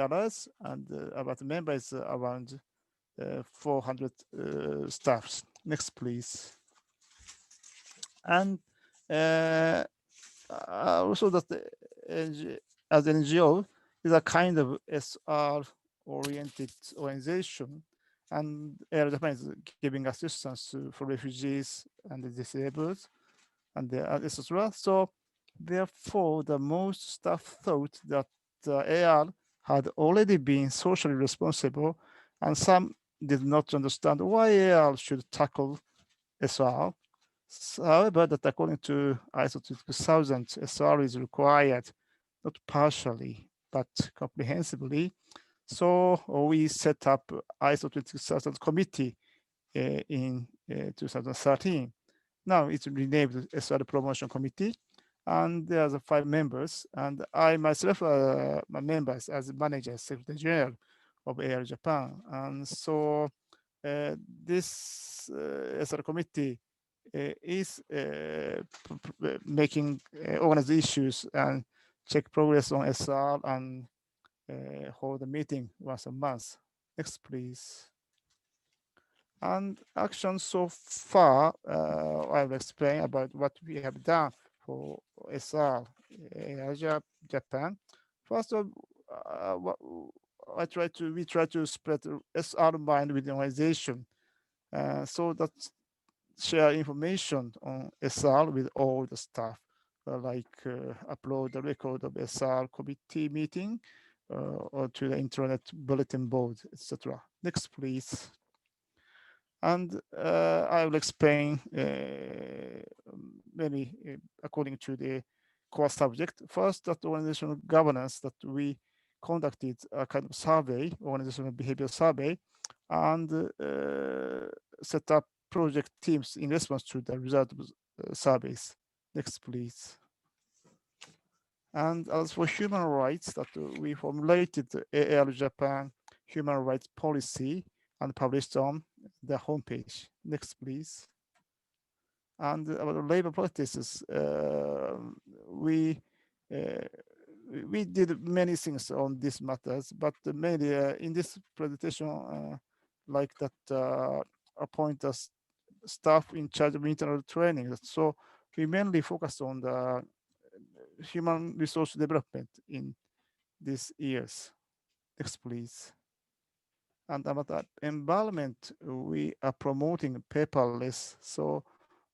dollars, and about the members around 400 staffs. Next, please. And also that the as an NGO is a kind of SR-oriented organization, and Air Japan is giving assistance for refugees and the disabled, and etc. So therefore, the most staff thought that AR had already been socially responsible, and some did not understand why AR should tackle SR. However, that according to ISO 2000, SR is required not partially but comprehensively. So we set up ISO 20000 committee in 2013. Now it's renamed SR Promotion Committee, and there's 5 members, and I myself my members as manager, secretary general of Air Japan. And so this SR committee is making organize issues and check progress on SR and hold a meeting once a month. Next, please. And actions so far, I will explain about what we have done for SR Asia, Japan. First of all, we try to spread SR mind with the organization, so that share information on SR with all the staff, like upload the record of SR committee meeting or to the internet bulletin board, etc. Next, please. And I will explain many according to the core subject. First, that organizational governance, that we conducted a kind of survey, organizational behavior survey, and set up project teams in response to the result of surveys. Next, please. And as for human rights, that we formulated the AR Japan human rights policy and published on the homepage. Next, please. And about labor practices, we did many things on these matters, but mainly in this presentation, like that, appoint us staff in charge of internal training. So we mainly focused on the human resource development in these years. Next, please. And about that environment, we are promoting paperless. So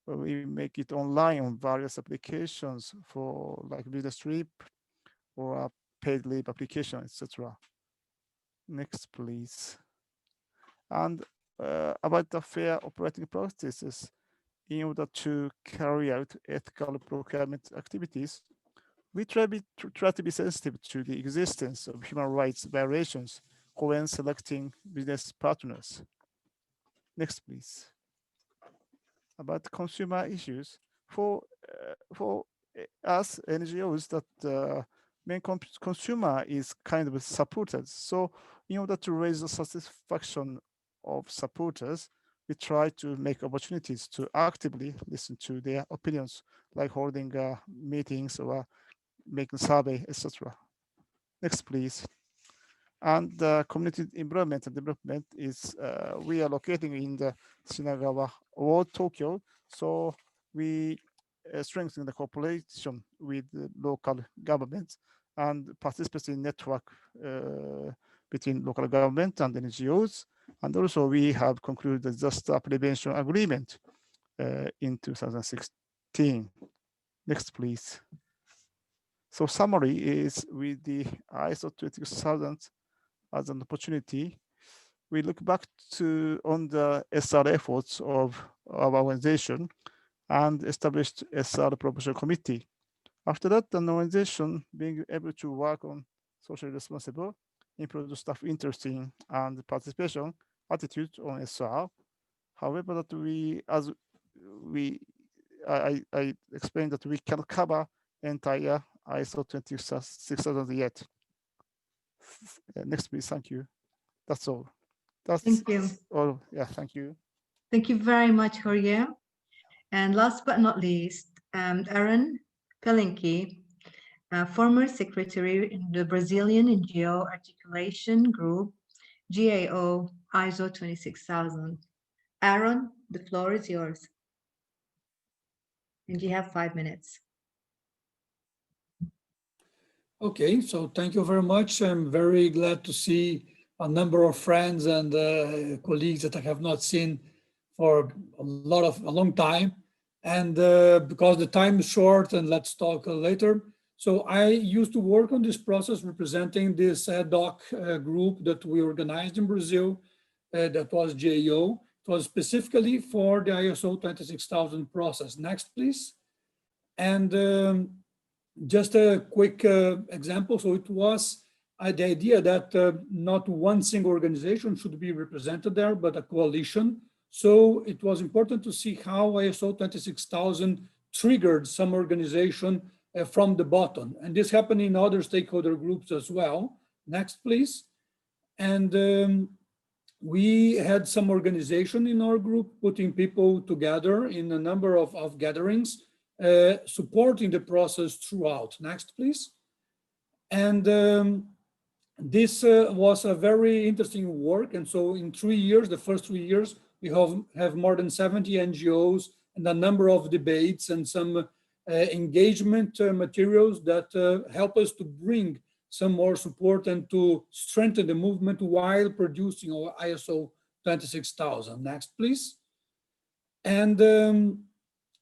we make it online on various applications for like business trip or a paid leave application, etc. Next, please. And about the fair operating practices, in order to carry out ethical procurement activities, we try to be sensitive to the existence of human rights violations when selecting business partners. Next, please. About consumer issues, for us NGOs, that main consumer is kind of supporters. So in order to raise the satisfaction of supporters, we try to make opportunities to actively listen to their opinions, like holding meetings or making survey, etc. Next, please. And community environment and development is, we are locating in the Shinagawa or Tokyo. So we strengthen the cooperation with the local governments and participate in network between local government and NGOs. And also we have concluded the disaster prevention agreement in 2016. Next, please. So summary is, with the ISO 20000 as an opportunity, we look back on the SR efforts of our organization and established SR promotion committee. After that, an organization being able to work on socially responsible, improve the staff interest in and participation attitude on SR. However, that I explained that we cannot cover entire ISO 26000 yet. Next, please. Thank you. That's all. Thank you. All. Yeah, thank you. Thank you very much, Jorge. And last but not least, Aaron Pelinki, former secretary in the Brazilian NGO articulation group, GAO ISO 26000. Aaron, the floor is yours. And you have 5 minutes. Okay, so thank you very much. I'm very glad to see a number of friends and colleagues that I have not seen for a long time. And because the time is short, and let's talk later. So I used to work on this process representing this ad hoc group that we organized in Brazil, that was GAO. It was specifically for the ISO 26000 process. Next, please. And just a quick example. So it was the idea that not one single organization should be represented there, but a coalition. So it was important to see how ISO 26000 triggered some organization from the bottom. And this happened in other stakeholder groups as well. Next, please. And we had some organization in our group putting people together in a number of gatherings, supporting the process throughout. Next, please. And this was a very interesting work. And so in 3 years, the first 3 years, we have more than 70 NGOs and a number of debates and some engagement materials that help us to bring some more support and to strengthen the movement while producing our ISO 26000. Next, please. And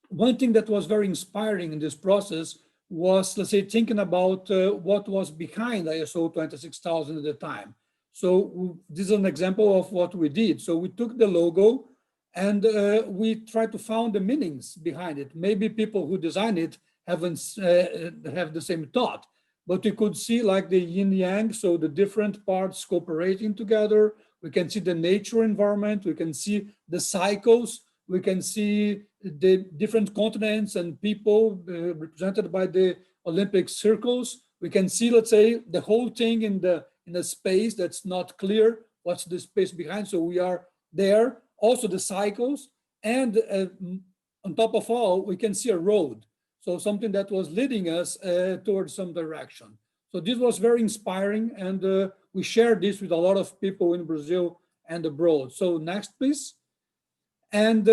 one thing that was very inspiring in this process was, let's say, thinking about what was behind ISO 26000 at the time. So this is an example of what we did. So we took the logo and we tried to find the meanings behind it. Maybe people who designed it haven't have the same thought, but we could see like the yin yang, so the different parts cooperating together. We can see the nature environment, we can see the cycles, we can see the different continents and people represented by the Olympic circles. We can see, let's say, the whole thing in the space that's not clear, what's the space behind. So we are there, also the cycles, and on top of all, we can see a road. So something that was leading us towards some direction. So this was very inspiring, and we shared this with a lot of people in Brazil and abroad. So next, please. And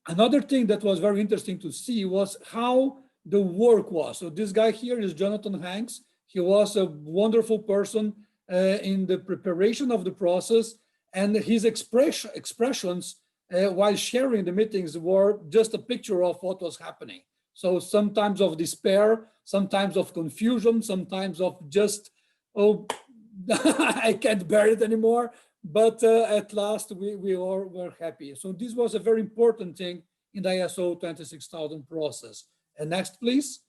another thing that was very interesting to see was how the work was. So this guy here is Jonathan Hanks. He was a wonderful person in the preparation of the process, and his expressions while sharing the meetings were just a picture of what was happening. So sometimes of despair, sometimes of confusion, sometimes of just, oh, I can't bear it anymore. But at last, we all were happy. So this was a very important thing in the ISO 26000 process. And next, please.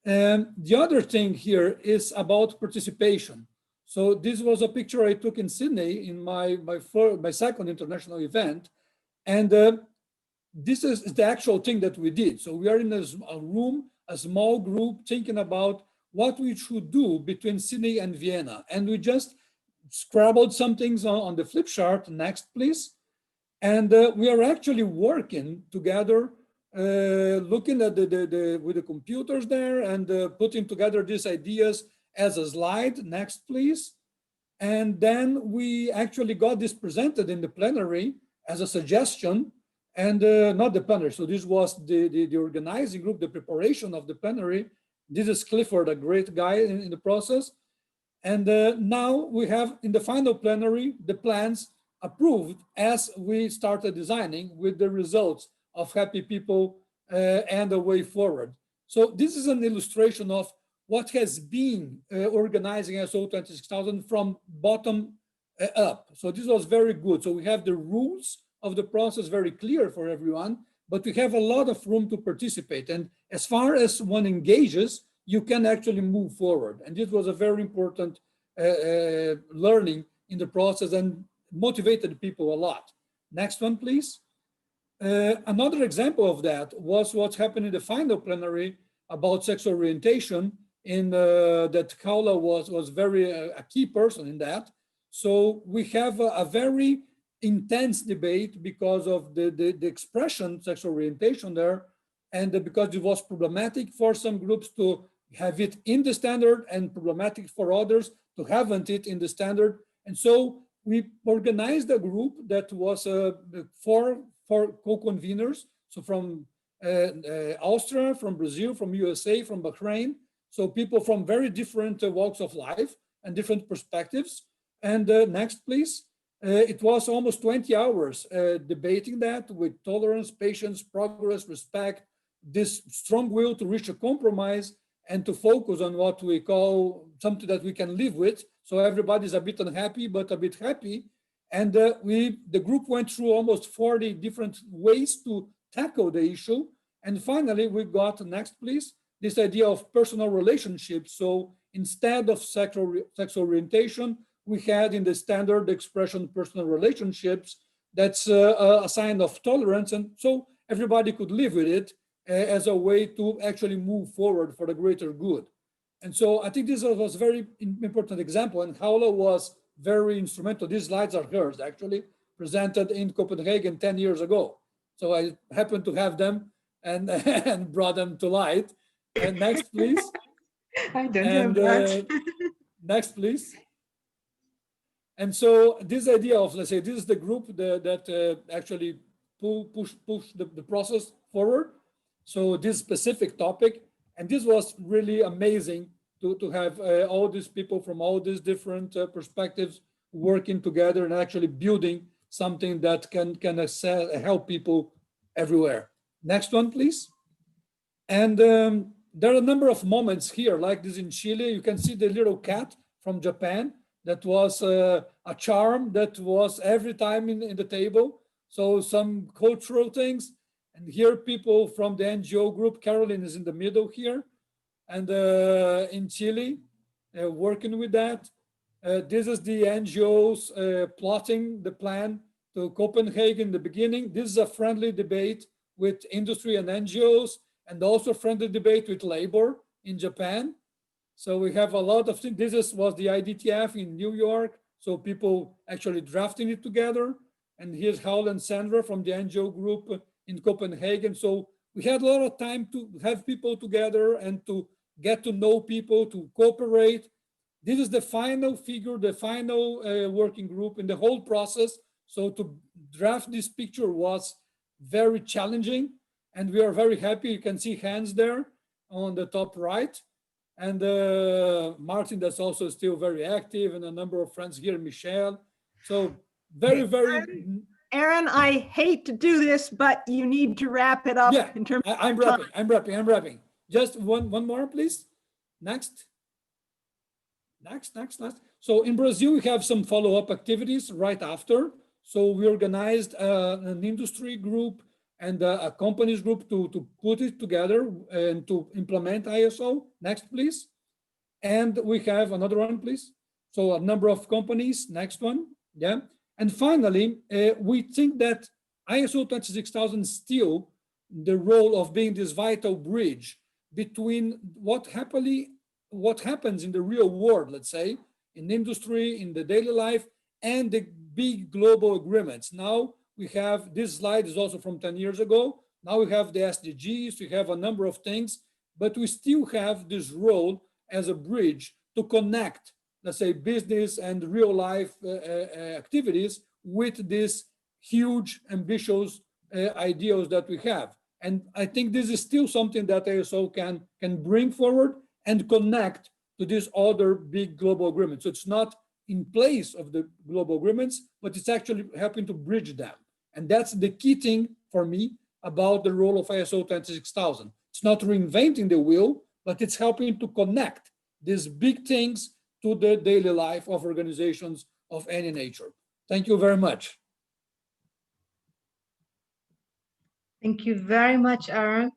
The other thing here is about participation. So this was a picture I took in Sydney in my second international event. And this is the actual thing that we did. So we are in a room, a small group, thinking about what we should do between Sydney and Vienna. And we just scribbled some things on the flip chart. Next, please. And we are actually working together, looking at with the computers there and putting together these ideas as a slide. Next, please. And then we actually got this presented in the plenary as a suggestion, and not the plenary. So this was the organizing group, the preparation of the plenary. This is Clifford, a great guy in the process. And now we have in the final plenary, the plans approved as we started designing with the results of happy people and a way forward. So this is an illustration of what has been organizing ISO 26000 from bottom up. So this was very good. So we have the rules of the process very clear for everyone, but we have a lot of room to participate. And as far as one engages, you can actually move forward. And this was a very important learning in the process and motivated people a lot. Next one, please. Another example of that was what happened in the final plenary about sexual orientation in that Kaula was very a key person in that. So we have a very intense debate because of the expression sexual orientation there, and because it was problematic for some groups to have it in the standard and problematic for others to haven't it in the standard. And so we organized a group that was four co-conveners. So from Austria, from Brazil, from USA, from Bahrain. So people from very different walks of life and different perspectives. And next, please. It was almost 20 hours debating that with tolerance, patience, progress, respect, this strong will to reach a compromise and to focus on what we call something that we can live with. So everybody's a bit unhappy, but a bit happy. And the group went through almost 40 different ways to tackle the issue. And finally, we got, next please, this idea of personal relationships. So instead of sexual orientation, we had in the standard expression personal relationships. That's a sign of tolerance. And so everybody could live with it as a way to actually move forward for the greater good. And so I think this was a very important example, and Paula was very instrumental. These slides are hers, actually, presented in Copenhagen 10 years ago. So I happened to have them and, and brought them to light. And next, please. I don't have that. Next, please. And so this idea of, let's say, this is the group that actually push the process forward. So this specific topic, and this was really amazing to have all these people from all these different perspectives working together and actually building something that can help people everywhere. Next one, please. And there are a number of moments here, like this in Chile. You can see the little cat from Japan. That was a charm that was every time in the table. So some cultural things. And here people from the NGO group, Caroline is in the middle here. And in Chile, working with that. This is the NGOs plotting the plan to Copenhagen in the beginning. This is a friendly debate with industry and NGOs, and also friendly debate with labor in Japan. So we have a lot of things. This was the IDTF in New York. So people actually drafting it together. And here's Hal and Sandra from the NGO group in Copenhagen. So we had a lot of time to have people together and to get to know people, to cooperate. This is the final figure, the final working group in the whole process. So to draft this picture was very challenging. And we are very happy. You can see hands there on the top right. And Martin, that's also still very active, and a number of friends here, Michelle. So very. Aaron, I hate to do this, but you need to wrap it up. Yeah, in terms I'm wrapping. Just one more, please. Next. So in Brazil, we have some follow-up activities right after. So we organized an industry group and a companies group to put it together and to implement ISO. Next, please. And we have another one, please. So a number of companies, next one, yeah. And finally, we think that ISO 26000 is still the role of being this vital bridge between what happens in the real world, let's say, in industry, in the daily life, and the big global agreements. Now, we have, this slide is also from 10 years ago. Now we have the SDGs, we have a number of things, but we still have this role as a bridge to connect, let's say, business and real life activities with these huge, ambitious ideals that we have. And I think this is still something that ISO can bring forward and connect to these other big global agreements. So it's not in place of the global agreements, but it's actually helping to bridge them. And that's the key thing for me about the role of ISO 26000. It's not reinventing the wheel, but it's helping to connect these big things to the daily life of organizations of any nature. Thank you very much. Thank you very much, Aaron.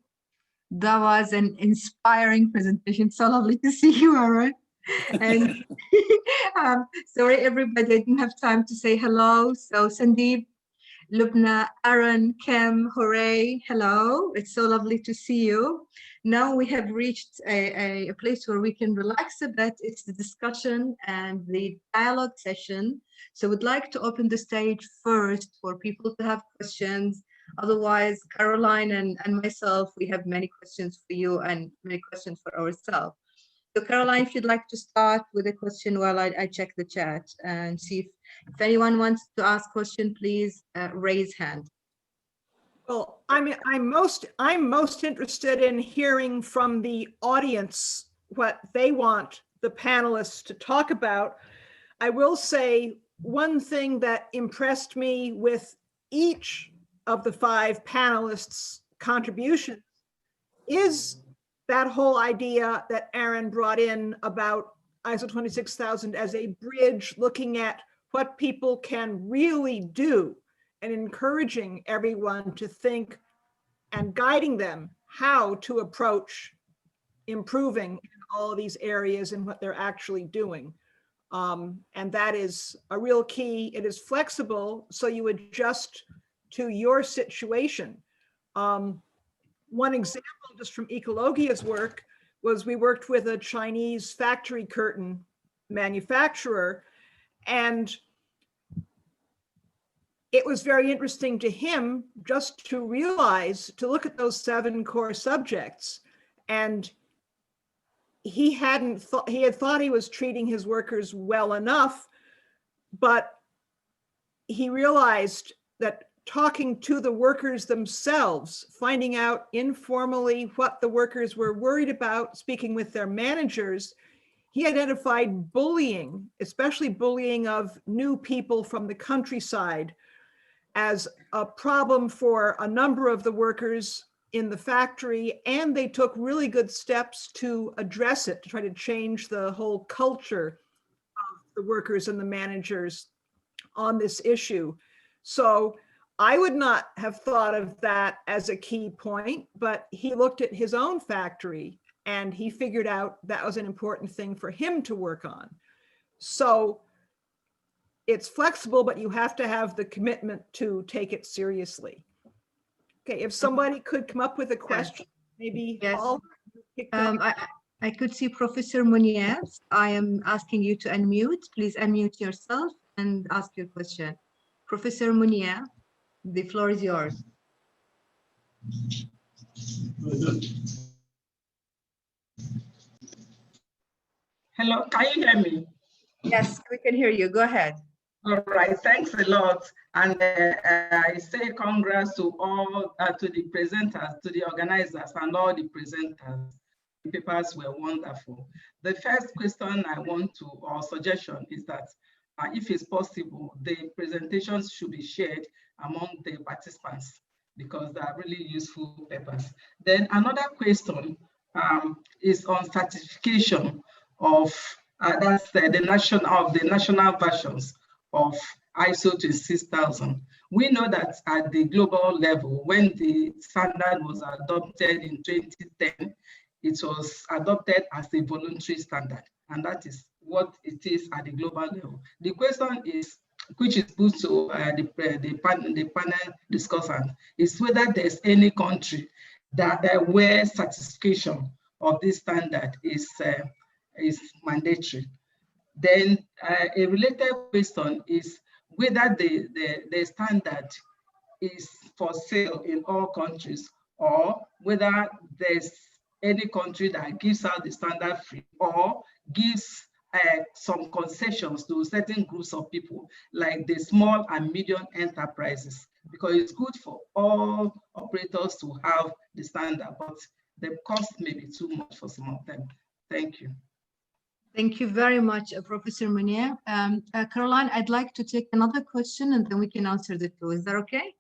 That was an inspiring presentation. So lovely to see you, Aaron. And sorry, everybody, I didn't have time to say hello. So Sandeep, Lubna, Aaron, Kim, hooray, hello. It's so lovely to see you. Now we have reached a place where we can relax a bit. It's the discussion and the dialogue session. So we'd like to open the stage first for people to have questions. Otherwise, Caroline and myself, we have many questions for you and many questions for ourselves. So Caroline, if you'd like to start with a question while I check the chat and see if anyone wants to ask question, please raise hand. Well, I'm most interested in hearing from the audience what they want the panelists to talk about. I will say one thing that impressed me with each of the 5 panelists' contributions is that whole idea that Aaron brought in about ISO 26000 as a bridge looking at what people can really do and encouraging everyone to think and guiding them how to approach improving in all of these areas and what they're actually doing. And that is a real key. It is flexible, so you adjust to your situation. One example just from Ecologia's work was we worked with a Chinese factory curtain manufacturer, and it was very interesting to him just to realize, to look at those 7 core subjects. And he had thought he was treating his workers well enough, but he realized that talking to the workers themselves, finding out informally what the workers were worried about, speaking with their managers, he identified bullying, especially bullying of new people from the countryside, as a problem for a number of the workers in the factory, and they took really good steps to address it, to try to change the whole culture of the workers and the managers on this issue. So I would not have thought of that as a key point, but he looked at his own factory and he figured out that was an important thing for him to work on. So it's flexible, but you have to have the commitment to take it seriously. Okay, if somebody could come up with a question, maybe Yes. all. I could see Professor Muniaz. I am asking you to unmute. Please unmute yourself and ask your question. Professor Muniaz, the floor is yours. Hello, can you hear me? Yes, we can hear you. Go ahead. All right, thanks a lot. And I say congrats to all, to the presenters, to the organizers and all the presenters. The papers were wonderful. The first question I want to, or suggestion is that if it's possible, the presentations should be shared among the participants because they are really useful papers. Then another question is on certification of that's the national versions of ISO 26000. We know that at the global level, when the standard was adopted in 2010, it was adopted as a voluntary standard, and that is what it is at the global level. The question is, which is put to the panel discussant, is whether there's any country that where certification of this standard is mandatory. Then a related question is whether the standard is for sale in all countries, or whether there's any country that gives out the standard free or gives some concessions to certain groups of people, like the small and medium enterprises, because it's good for all operators to have the standard, but the cost may be too much for some of them. Thank you. Thank you very much, Professor Munier. Caroline, I'd like to take another question and then we can answer the two. Is that okay?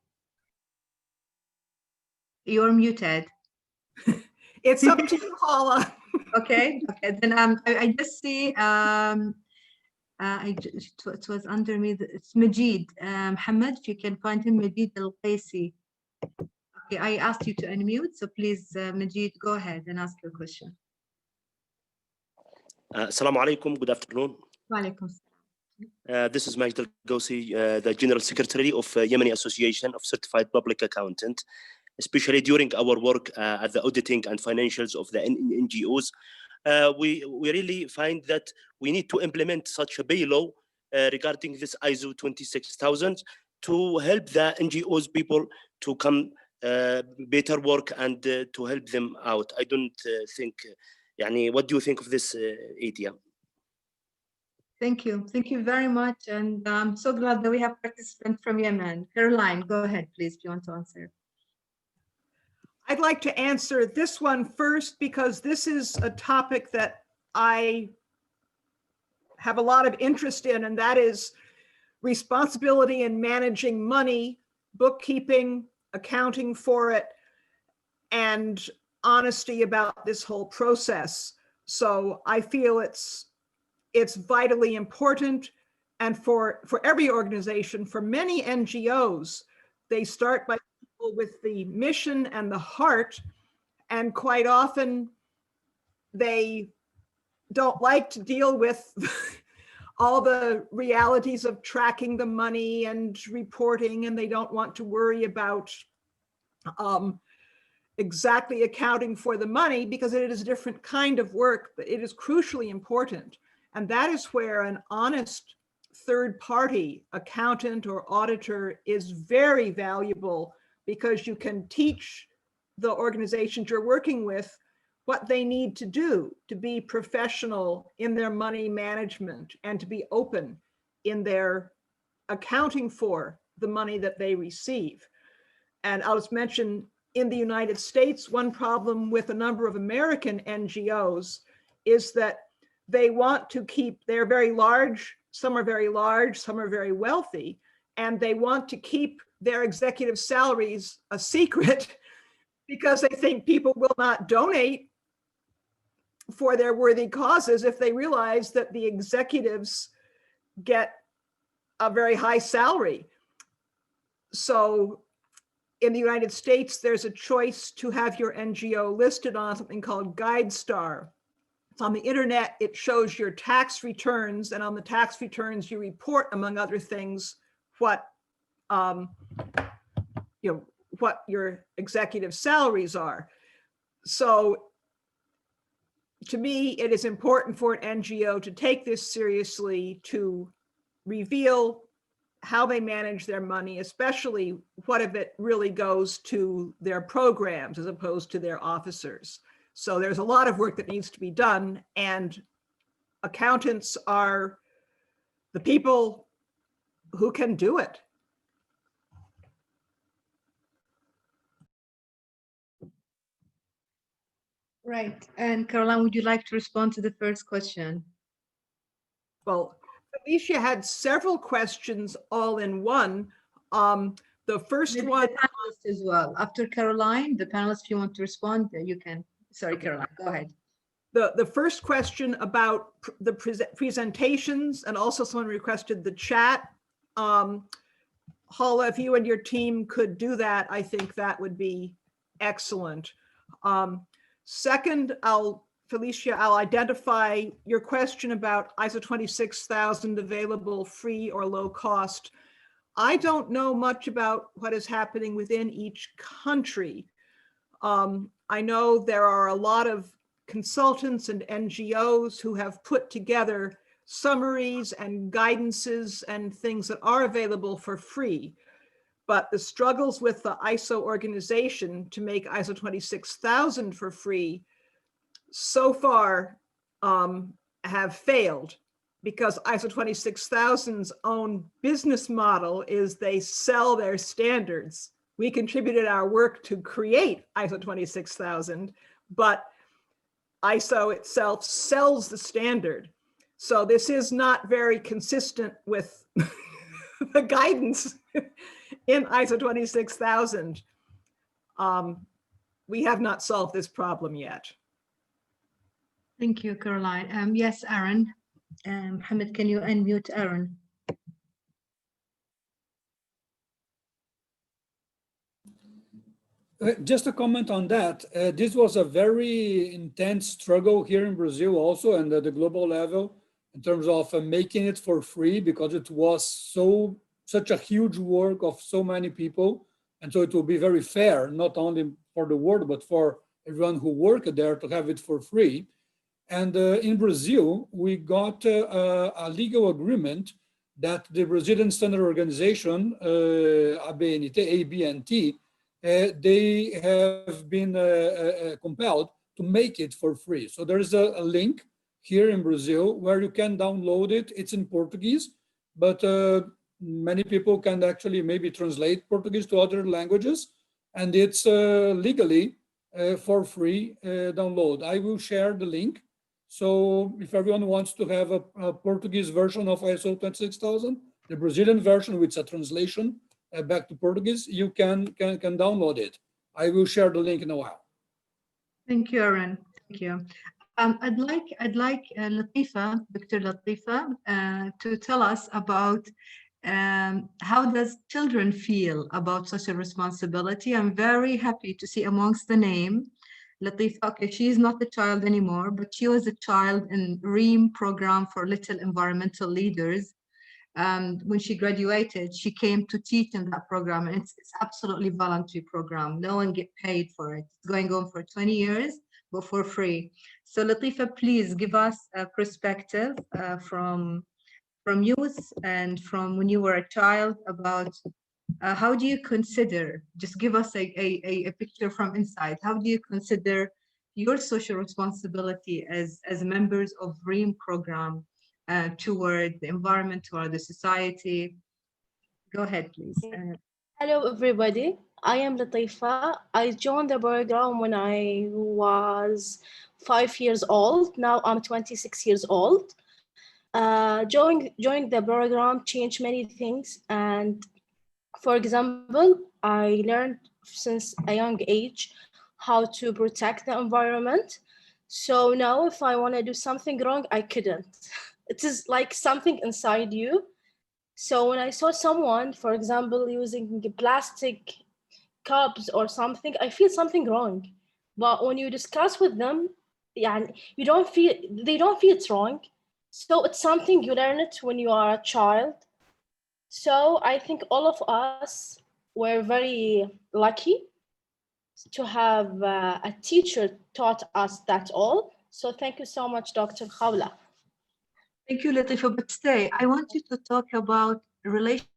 You're muted. It's up to you, Hala. Okay, then I just see, it was under me, it's Majid. Mohammed, if you can find him, Majid Al-Qaisi. Okay, I asked you to unmute, so please, Majid, go ahead and ask your question. Assalamu alaikum, good afternoon. This is Majid Al-Qaisi, the General Secretary of Yemeni Association of Certified Public Accountant. Especially during our work at the auditing and financials of the NGOs, we really find that we need to implement such a bylaw regarding this ISO 26000 to help the NGOs people to come better work and to help them out. I don't think يعني what do you think of this idea? Thank you. Thank you very much. And I'm so glad that we have participants from Yemen. Caroline, go ahead, please, if you want to answer. I'd like to answer this one first because this is a topic that I have a lot of interest in, and that is responsibility in managing money, bookkeeping, accounting for it, and honesty about this whole process. So I feel it's vitally important. And for every organization, for many NGOs, they start by people with the mission and the heart, and quite often they don't like to deal with all the realities of tracking the money and reporting, and they don't want to worry about exactly accounting for the money because it is a different kind of work, but it is crucially important. And that is where an honest third party accountant or auditor is very valuable, because you can teach the organizations you're working with what they need to do to be professional in their money management and to be open in their accounting for the money that they receive. And I'll just mention, in the United States, one problem with a number of American NGOs is that they want to keep, they're very large, some are very large, some are very wealthy, and they want to keep their executive salaries a secret because they think people will not donate for their worthy causes if they realize that the executives get a very high salary. So in the United States, there's a choice to have your NGO listed on something called GuideStar. It's on the internet, it shows your tax returns, and on the tax returns, you report, among other things, what what your executive salaries are. So to me, it is important for an NGO to take this seriously, to reveal how they manage their money, especially what if it really goes to their programs as opposed to their officers. So there's a lot of work that needs to be done, and accountants are the people who can do it. Right. And Caroline, would you like to respond to the first question? Well, Alicia had several questions all in one. The first Maybe one, the panelists as well. After Caroline, the panelists, if you want to respond, you can. Sorry, Caroline, go ahead. The first question about the presentations, and also someone requested the chat. Hala, if you and your team could do that, I think that would be excellent. Second, Felicia, I'll identify your question about ISO 26000 available free or low cost. I don't know much about what is happening within each country. I know there are a lot of consultants and NGOs who have put together summaries and guidances and things that are available for free. But the struggles with the ISO organization to make ISO 26000 for free so far have failed, because ISO 26000's own business model is they sell their standards. We contributed our work to create ISO 26000, but ISO itself sells the standard. So this is not very consistent with the guidance in ISO 26000. We have not solved this problem yet. Thank you, Caroline. Yes, Aaron. Mohammed, can you unmute Aaron? Just a comment on that. This was a very intense struggle here in Brazil also, and at the global level, in terms of making it for free, because it was such a huge work of so many people. And so it will be very fair, not only for the world, but for everyone who worked there to have it for free. And in Brazil, we got a legal agreement that the Brazilian Standard Organization, ABNT, they have been compelled to make it for free. So there is a link here in Brazil where you can download it. It's in Portuguese, but many people can actually maybe translate Portuguese to other languages, and it's legally for free download. I will share the link. So if everyone wants to have a Portuguese version of ISO 26000, the Brazilian version with a translation back to Portuguese, you can download it. I will share the link in a while. Thank you, Aaron. Thank you. I'd like Latifa, Dr. Latifa, to tell us about how does children feel about social responsibility. I'm very happy to see amongst the name Latifa. Okay, she is not a child anymore, but she was a child in REAM program for little environmental leaders. When she graduated, she came to teach in that program, and it's absolutely voluntary program. No one get paid for it. It's going on for 20 years, but for free. So Latifa, please give us a perspective from youth and from when you were a child about how do you consider, just give us a picture from inside, how do you consider your social responsibility as members of REAM program toward the environment, toward the society? Go ahead, please. Hello, everybody. I am Latifa. I joined the program when I was 5 years old. Now I'm 26 years old. Joining the program changed many things. And for example, I learned since a young age how to protect the environment. So now if I want to do something wrong, I couldn't. It is like something inside you. So when I saw someone, for example, using plastic cups or something, I feel something wrong. But when you discuss with them, yeah, they don't feel it's wrong. So it's something you learn it when you are a child. So I think all of us were very lucky to have a teacher taught us that all. So thank you so much, Dr. Khawla. Thank you, Latifa. But stay, I want you to talk about relationship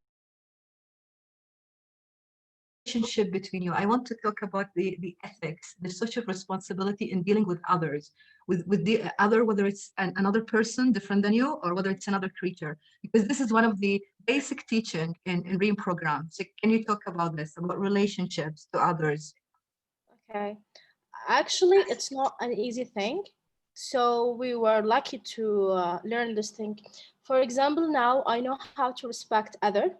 between you. I want to talk about the ethics, the social responsibility in dealing with others, with the other, whether it's another person different than you or whether it's another creature, because this is one of the basic teaching in REAM program. So can you talk about this, about relationships to others? Okay. Actually, it's not an easy thing. So we were lucky to learn this thing. For example, now I know how to respect other.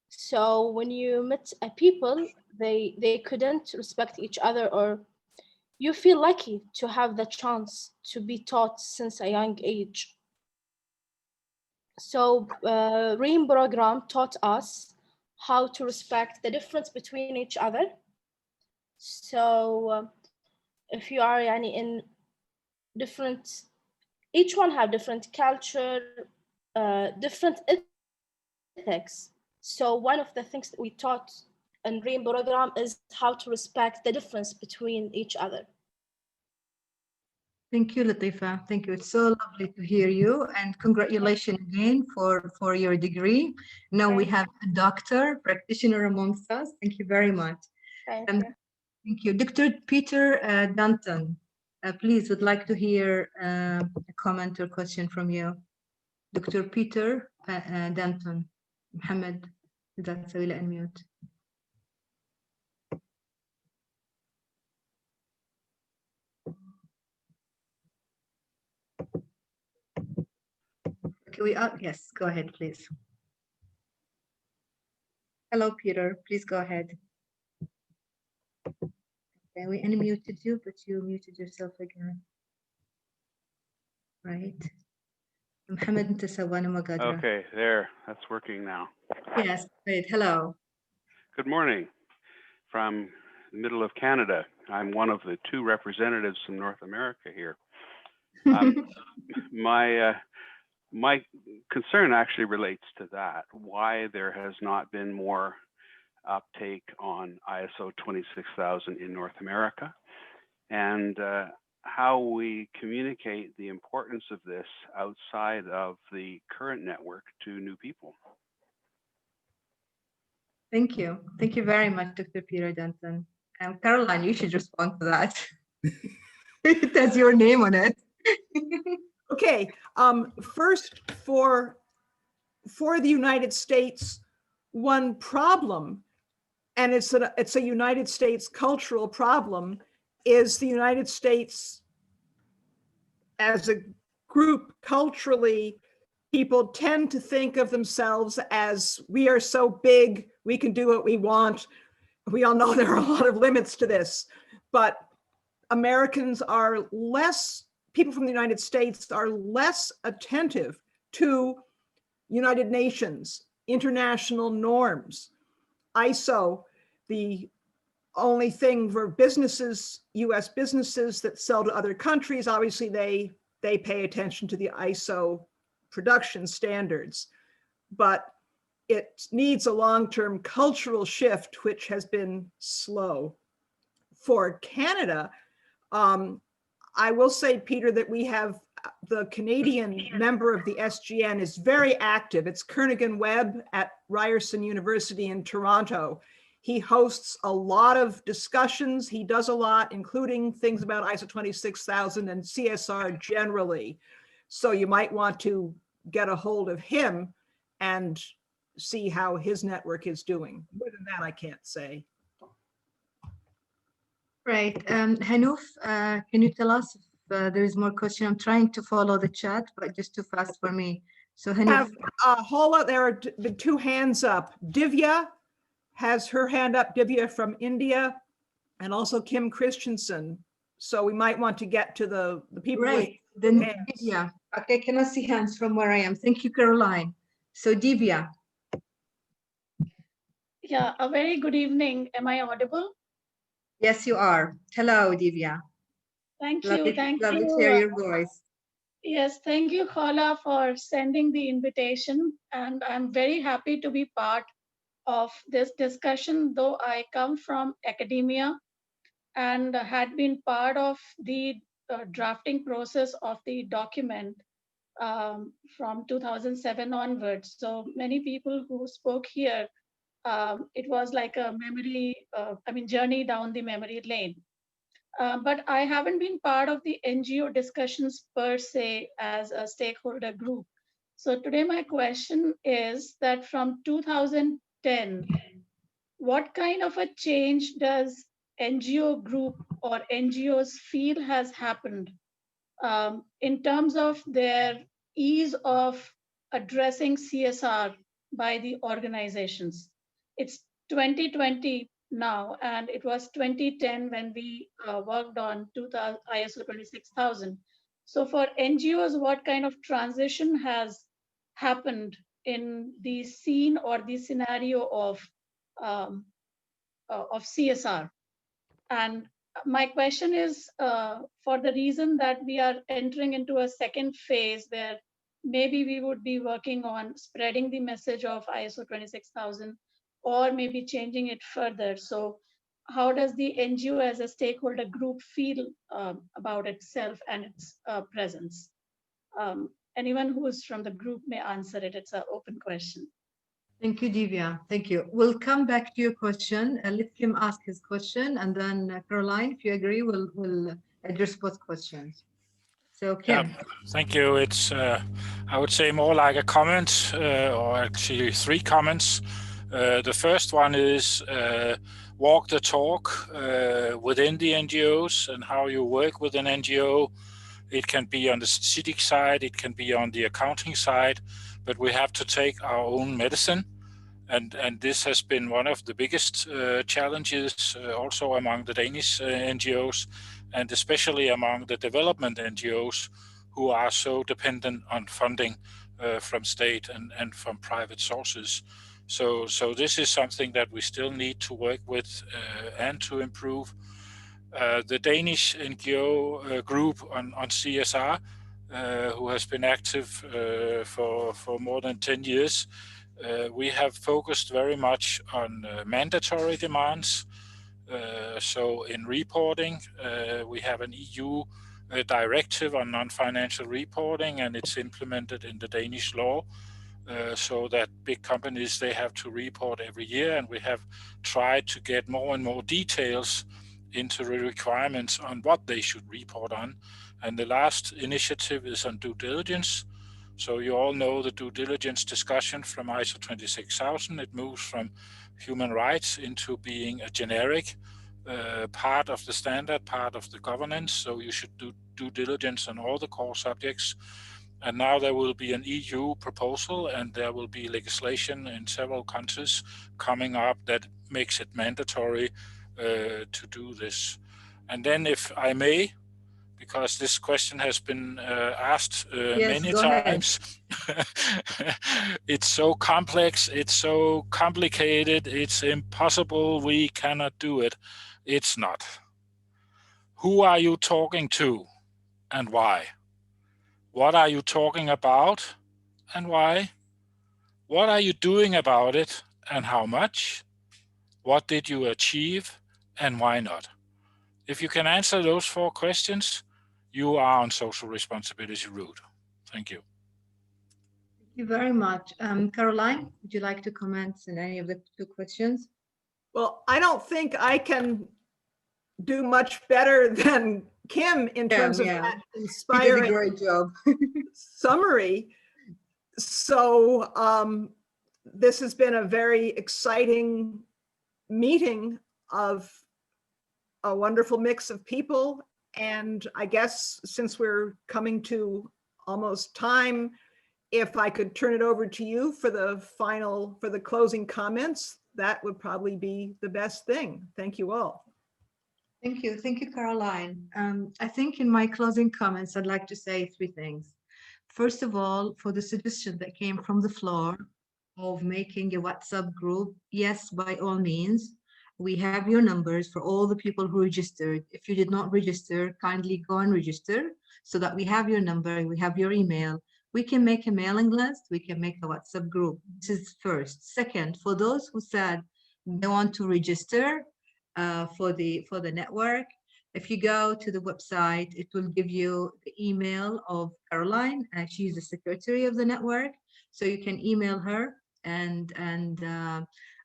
So when you meet a people, they couldn't respect each other, or you feel lucky to have the chance to be taught since a young age. So REAM program taught us how to respect the difference between each other. So if you are in different, each one have different culture, different ethics. So one of the things that we taught in REAM program is how to respect the difference between each other. Thank you, Latifa. Thank you. It's so lovely to hear you, and congratulations again for your degree. Now we have a doctor, practitioner amongst us. Thank you very much. Thank you. Thank you. Dr. Peter Danton, please, would like to hear a comment or question from you. Dr. Peter Danton. Mohammed, إذا تسوي له unmute. Yes, go ahead, please. Hello, Peter. Please go ahead. Okay, we unmuted you, but you muted yourself again. Right. Mohammed, أنت سواني ما قادرة. Okay, there. That's working now. Yes, great. Hello. Good morning from the middle of Canada. I'm one of the two representatives from North America here. My concern actually relates to that, why there has not been more uptake on ISO 26000 in North America, and how we communicate the importance of this outside of the current network to new people. Thank you. Thank you very much, Dr. Peter Danton. Caroline, you should respond to that. It has your name on it. Okay, first for the United States, one problem, and it's a United States cultural problem, is the United States as a group culturally, people tend to think of themselves as we are so big, we can do what we want. We all know there are a lot of limits to this, but Americans are less, people from the United States are less attentive to United Nations, international norms, ISO, the only thing for businesses, US businesses that sell to other countries, obviously they pay attention to the ISO production standards, but it needs a long-term cultural shift, which has been slow. For Canada, I will say, Peter, that we have the Canadian member of the SGN is very active. It's Kernighan Webb at Ryerson University in Toronto. He hosts a lot of discussions. He does a lot, including things about ISO 26000 and CSR generally. So you might want to get a hold of him and see how his network is doing. More than that, I can't say. Right. Hanouf, can you tell us if there is more question? I'm trying to follow the chat, but just too fast for me. So Hanouf. Hola, there are the two hands up. Divya has her hand up, Divya from India, and also Kim Christensen. So we might want to get to the people. Right, then Divya. Okay, can I see hands from where I am? Thank you, Caroline. So Divya. Yeah, a very good evening. Am I audible? Yes, you are. Hello, Divya. Thank you. Lovely, Thank lovely you. to hear your voice. Yes, thank you, Khala, for sending the invitation. And I'm very happy to be part of this discussion, though I come from academia and had been part of the drafting process of the document from 2007 onwards. So many people who spoke here, it was like a journey down the memory lane. But I haven't been part of the NGO discussions per se as a stakeholder group. So today my question is that from 2010, what kind of a change does NGO group or NGOs feel has happened in terms of their ease of addressing CSR by the organizations? It's 2020 now, and it was 2010 when we worked on ISO 26000. So for NGOs, what kind of transition has happened in the scene or the scenario of CSR? And my question is for the reason that we are entering into a second phase where maybe we would be working on spreading the message of ISO 26000 or maybe changing it further. So how does the NGO as a stakeholder group feel about itself and its presence? Anyone who is from the group may answer it. It's an open question. Thank you, Divya. Thank you. We'll come back to your question. Let Kim ask his question, and then Caroline, if you agree, we'll address both questions. So Kim. Yeah, thank you. It's, I would say, more like a comment, or actually three comments. The first one is walk the talk within the NGOs and how you work with an NGO. It can be on the strategic side, it can be on the accounting side, but we have to take our own medicine. And this has been one of the biggest challenges also among the Danish NGOs, and especially among the development NGOs who are so dependent on funding from state and from private sources. So this is something that we still need to work with and to improve. The Danish NGO group on CSR, who has been active for more than 10 years, we have focused very much on mandatory demands. So in reporting, we have an EU directive on non-financial reporting, and it's implemented in the Danish law. So that big companies, they have to report every year, and we have tried to get more and more details into the requirements on what they should report on. And the last initiative is on due diligence. So you all know the due diligence discussion from ISO 26000. It moves from human rights into being a generic part of the standard, part of the governance. So you should do due diligence on all the core subjects. And now there will be an EU proposal, and there will be legislation in several countries coming up that makes it mandatory to do this. And then, if I may, because this question has been asked Yes, many go ahead. times, it's so complex, it's so complicated, it's impossible, we cannot do it. It's not. Who are you talking to and why? What are you talking about and why? What are you doing about it and how much? What did you achieve and why not? If you can answer those 4 questions, you are on social responsibility route. Thank you. Thank you very much. Caroline, would you like to comment on any of the 2 questions? Well, I don't think I can do much better than Kim in terms of that inspiring you did a great job. summary. So this has been a very exciting meeting of a wonderful mix of people. And I guess since we're coming to almost time, if I could turn it over to you for the closing comments, that would probably be the best thing. Thank you all. Thank you, Caroline. I think in my closing comments, I'd like to say 3 things. First of all, for the suggestion that came from the floor of making a WhatsApp group, yes, by all means, we have your numbers for all the people who registered. If you did not register, kindly go and register so that we have your number, we have your email. We can make a mailing list, we can make a WhatsApp group. This is first. Second, for those who said they want to register for the network, if you go to the website, it will give you the email of Caroline, and she's the secretary of the network. So you can email her and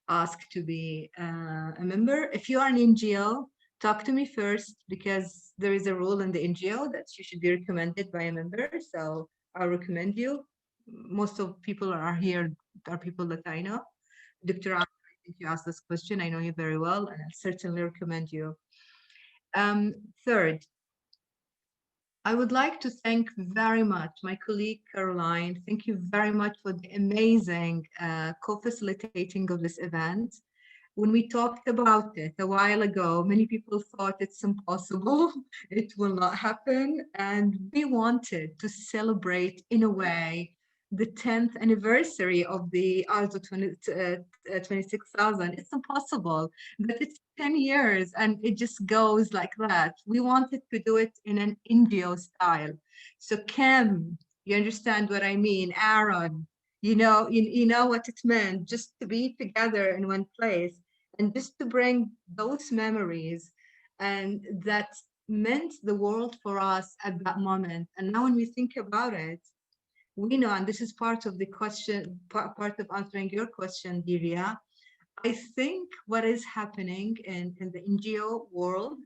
ask to be a member. If you are an NGO, talk to me first, because there is a rule in the NGO that you should be recommended by a member. So I'll recommend you. Most of people are here are people that I know. Dr. I think you asked this question. I know you very well, and I certainly recommend you. Third, I would like to thank very much my colleague Caroline. Thank you very much for the amazing co-facilitating of this event. When we talked about it a while ago, many people thought it's impossible, it will not happen. And we wanted to celebrate, in a way, the 10th anniversary of the ISO 26000. It's impossible, but it's 10 years and it just goes like that. We wanted to do it in an NGO style. So Kim, you understand what I mean? Aaron, you know what it meant just to be together in one place and just to bring those memories, and that meant the world for us at that moment. And now when we think about it, we know, and this is part of the question, part of answering your question, Diria. I think what is happening in the NGO world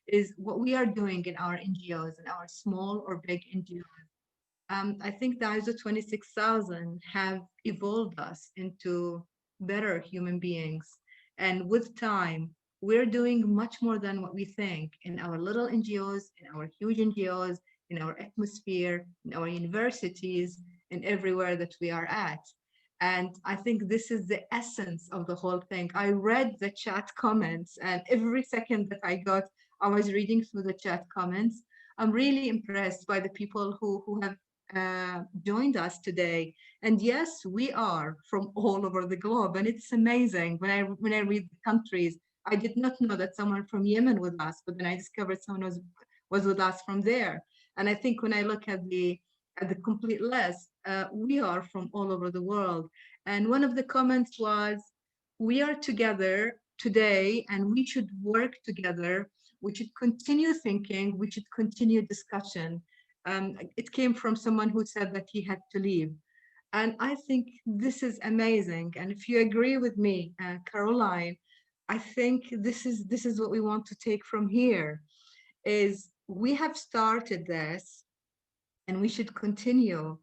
is what we are doing in our NGOs, in our small or big NGOs. I think the ISO 26000 have evolved us into better human beings. And with time, we're doing much more than what we think in our little NGOs, in our huge NGOs, in our atmosphere, in our universities, and everywhere that we are at. And I think this is the essence of the whole thing. I read the chat comments, and every second that I got, I was reading through the chat comments. I'm really impressed by the people who have joined us today. And yes, we are from all over the globe, and it's amazing. When I read the countries, I did not know that someone from Yemen was with us, but then I discovered someone was with us from there. And I think when I look at the complete list, we are from all over the world. And one of the comments was, we are together today and we should work together. We should continue thinking, we should continue discussion. It came from someone who said that he had to leave. And I think this is amazing. And if you agree with me, Caroline, I think this is what we want to take from here, is we have started this and we should continue.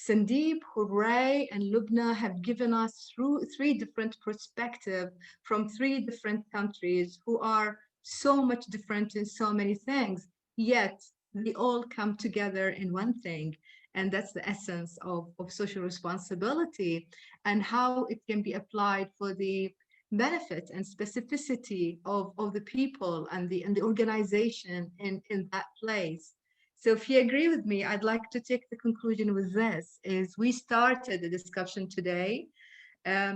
Sandeep, Hooray, and Lubna have given us through three different perspectives from three different countries who are so much different in so many things, yet they all come together in one thing. And that's the essence of social responsibility and how it can be applied for the benefit and specificity of the people and the organization in that place. So if you agree with me, I'd like to take the conclusion with this, is we started the discussion today. Um,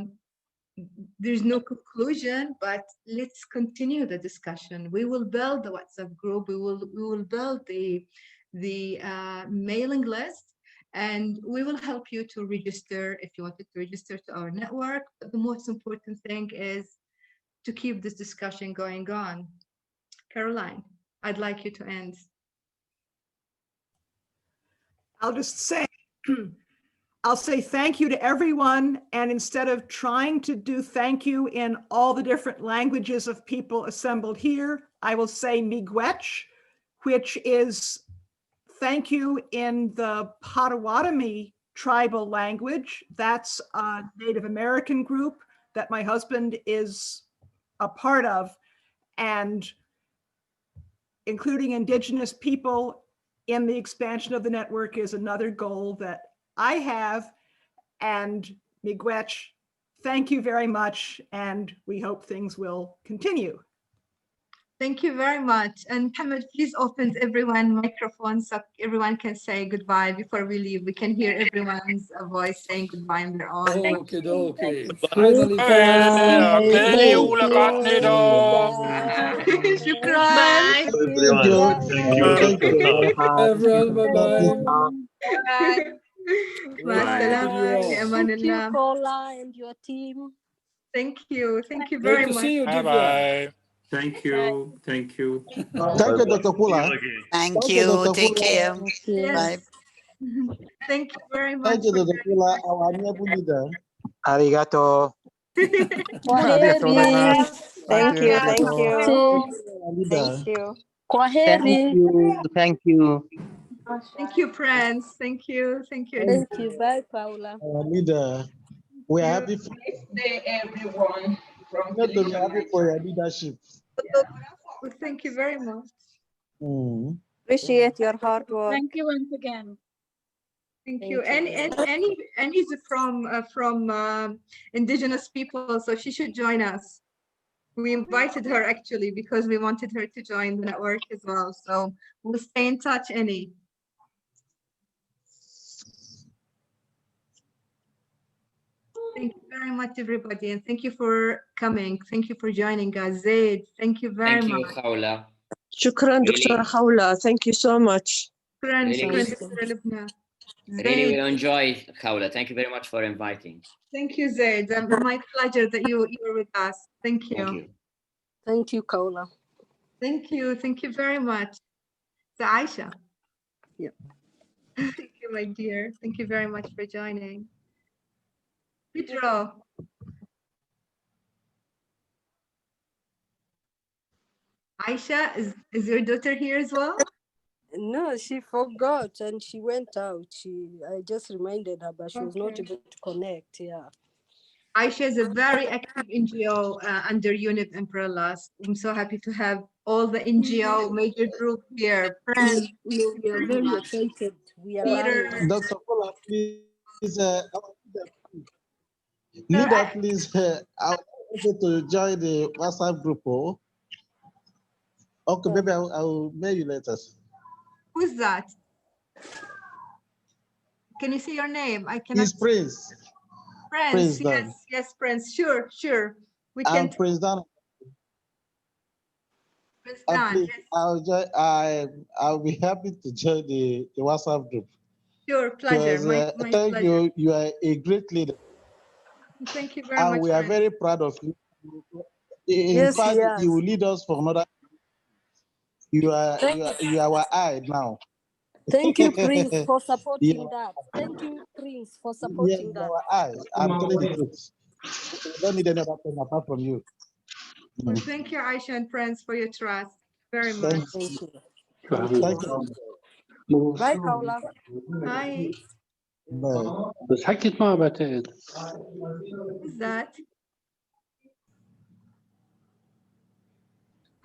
there's no conclusion, but let's continue the discussion. We will build the WhatsApp group. We will build the mailing list, and we will help you to register if you wanted to register to our network. But the most important thing is to keep this discussion going on. Caroline, I'd like you to end. I'll just say, I'll say thank you to everyone. And instead of trying to do thank you in all the different languages of people assembled here, I will say miigwech, which is thank you in the Potawatomi tribal language. That's a Native American group that my husband is a part of, and including Indigenous people in the expansion of the network is another goal that I have. And miigwech, thank you very much, and we hope things will continue. Thank you very much. And Mohammed, please open everyone's microphone so everyone can say goodbye before we leave. We can hear everyone's voice saying goodbye on their own. Okay, okay. Finally, أعطيني ولقطني دوم. شكرا. everyone, bye-bye. مع السلامة. في أمان Thank you, الله. Paula, and your team. Thank you. Thank you Great very to much. see you, Bye Divya. bye. Thank you. Thank you. Thank you, Dr. Pula. Thank you. Take care. Yes. Bye. Thank you very much. Thank you, Dr. Pula, our amiable leader. Arigato. Kwaheri. Thank you. Thank you. Thank you. Thank Kwaheri. you. Thank you. Thank you, Prince. Thank you. Thank you. Thank you. Bye, Paula. Our leader. We are happy for, Day, everyone. From not to be happy for your leadership. Well, thank you very much. Appreciate your hard work. Thank you once again. Thank you. And he's from indigenous people, so she should join us. We invited her actually because we wanted her to join the network as well. So we'll stay in touch, Annie. Thank you very much, everybody, and thank you for coming. Thank you for joining us. Zaid, thank you very much. Thank you, Khawla. شكرا دكتورة حولة. Thank you so much. شكرا Really, دكتورة لبنى. really Zaid, will enjoy, Khawla. Thank you very much for inviting. thank you, Zaid. My pleasure that you were with us. Thank you. Thank you. Thank you, Kaula. Thank you. Thank you very much. So Aisha. Yeah. Thank you, my dear. Thank you very much for joining. Pedro. Aisha, is your daughter here as well? No, she forgot and she went out. I just reminded her, but she was not Okay. able to connect. Yeah. Aisha is a very active NGO under UNIP umbrella. I'm so happy to have all the NGO major group here. Friends, We are very excited. We are Peter. learning. Dr. Pula, please, leader, please, I want you to join the WhatsApp group. Oh. Okay, maybe I'll mail you later. Who's that? Can you see your name? I cannot. He's Prince. Prince, Dan. yes, Prince. Sure. We I'm can. Prince Dan. Prince Dan, Please, yes. I'll be happy to join the WhatsApp group. Sure, pleasure. Because, My thank pleasure. you. You are a great leader. Thank you very And much. we are Prince. very proud of you. In Yes, fact, yes. you will lead us for another. You are our eye now. Thank you, Prince, for supporting Yeah. that. Thank you, Prince, for Yes, supporting that. our eyes. I'm telling the truth. We don't need any other thing apart from you. Well, thank you, Aisha and friends, for your trust very much. Thank you. Thank you. Bye, Kaula. Hi. Bye. بس حكيت معه بعتقد. Who's that?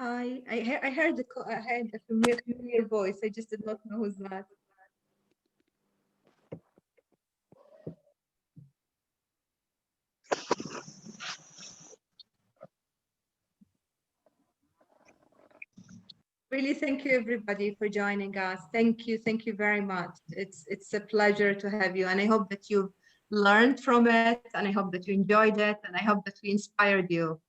Hi. I heard a familiar voice. I just did not know who's that. Really, thank you everybody for joining us. Thank you very much. It's a pleasure to have you, and I hope that you've learned from it, and I hope that you enjoyed it, and I hope that we inspired you.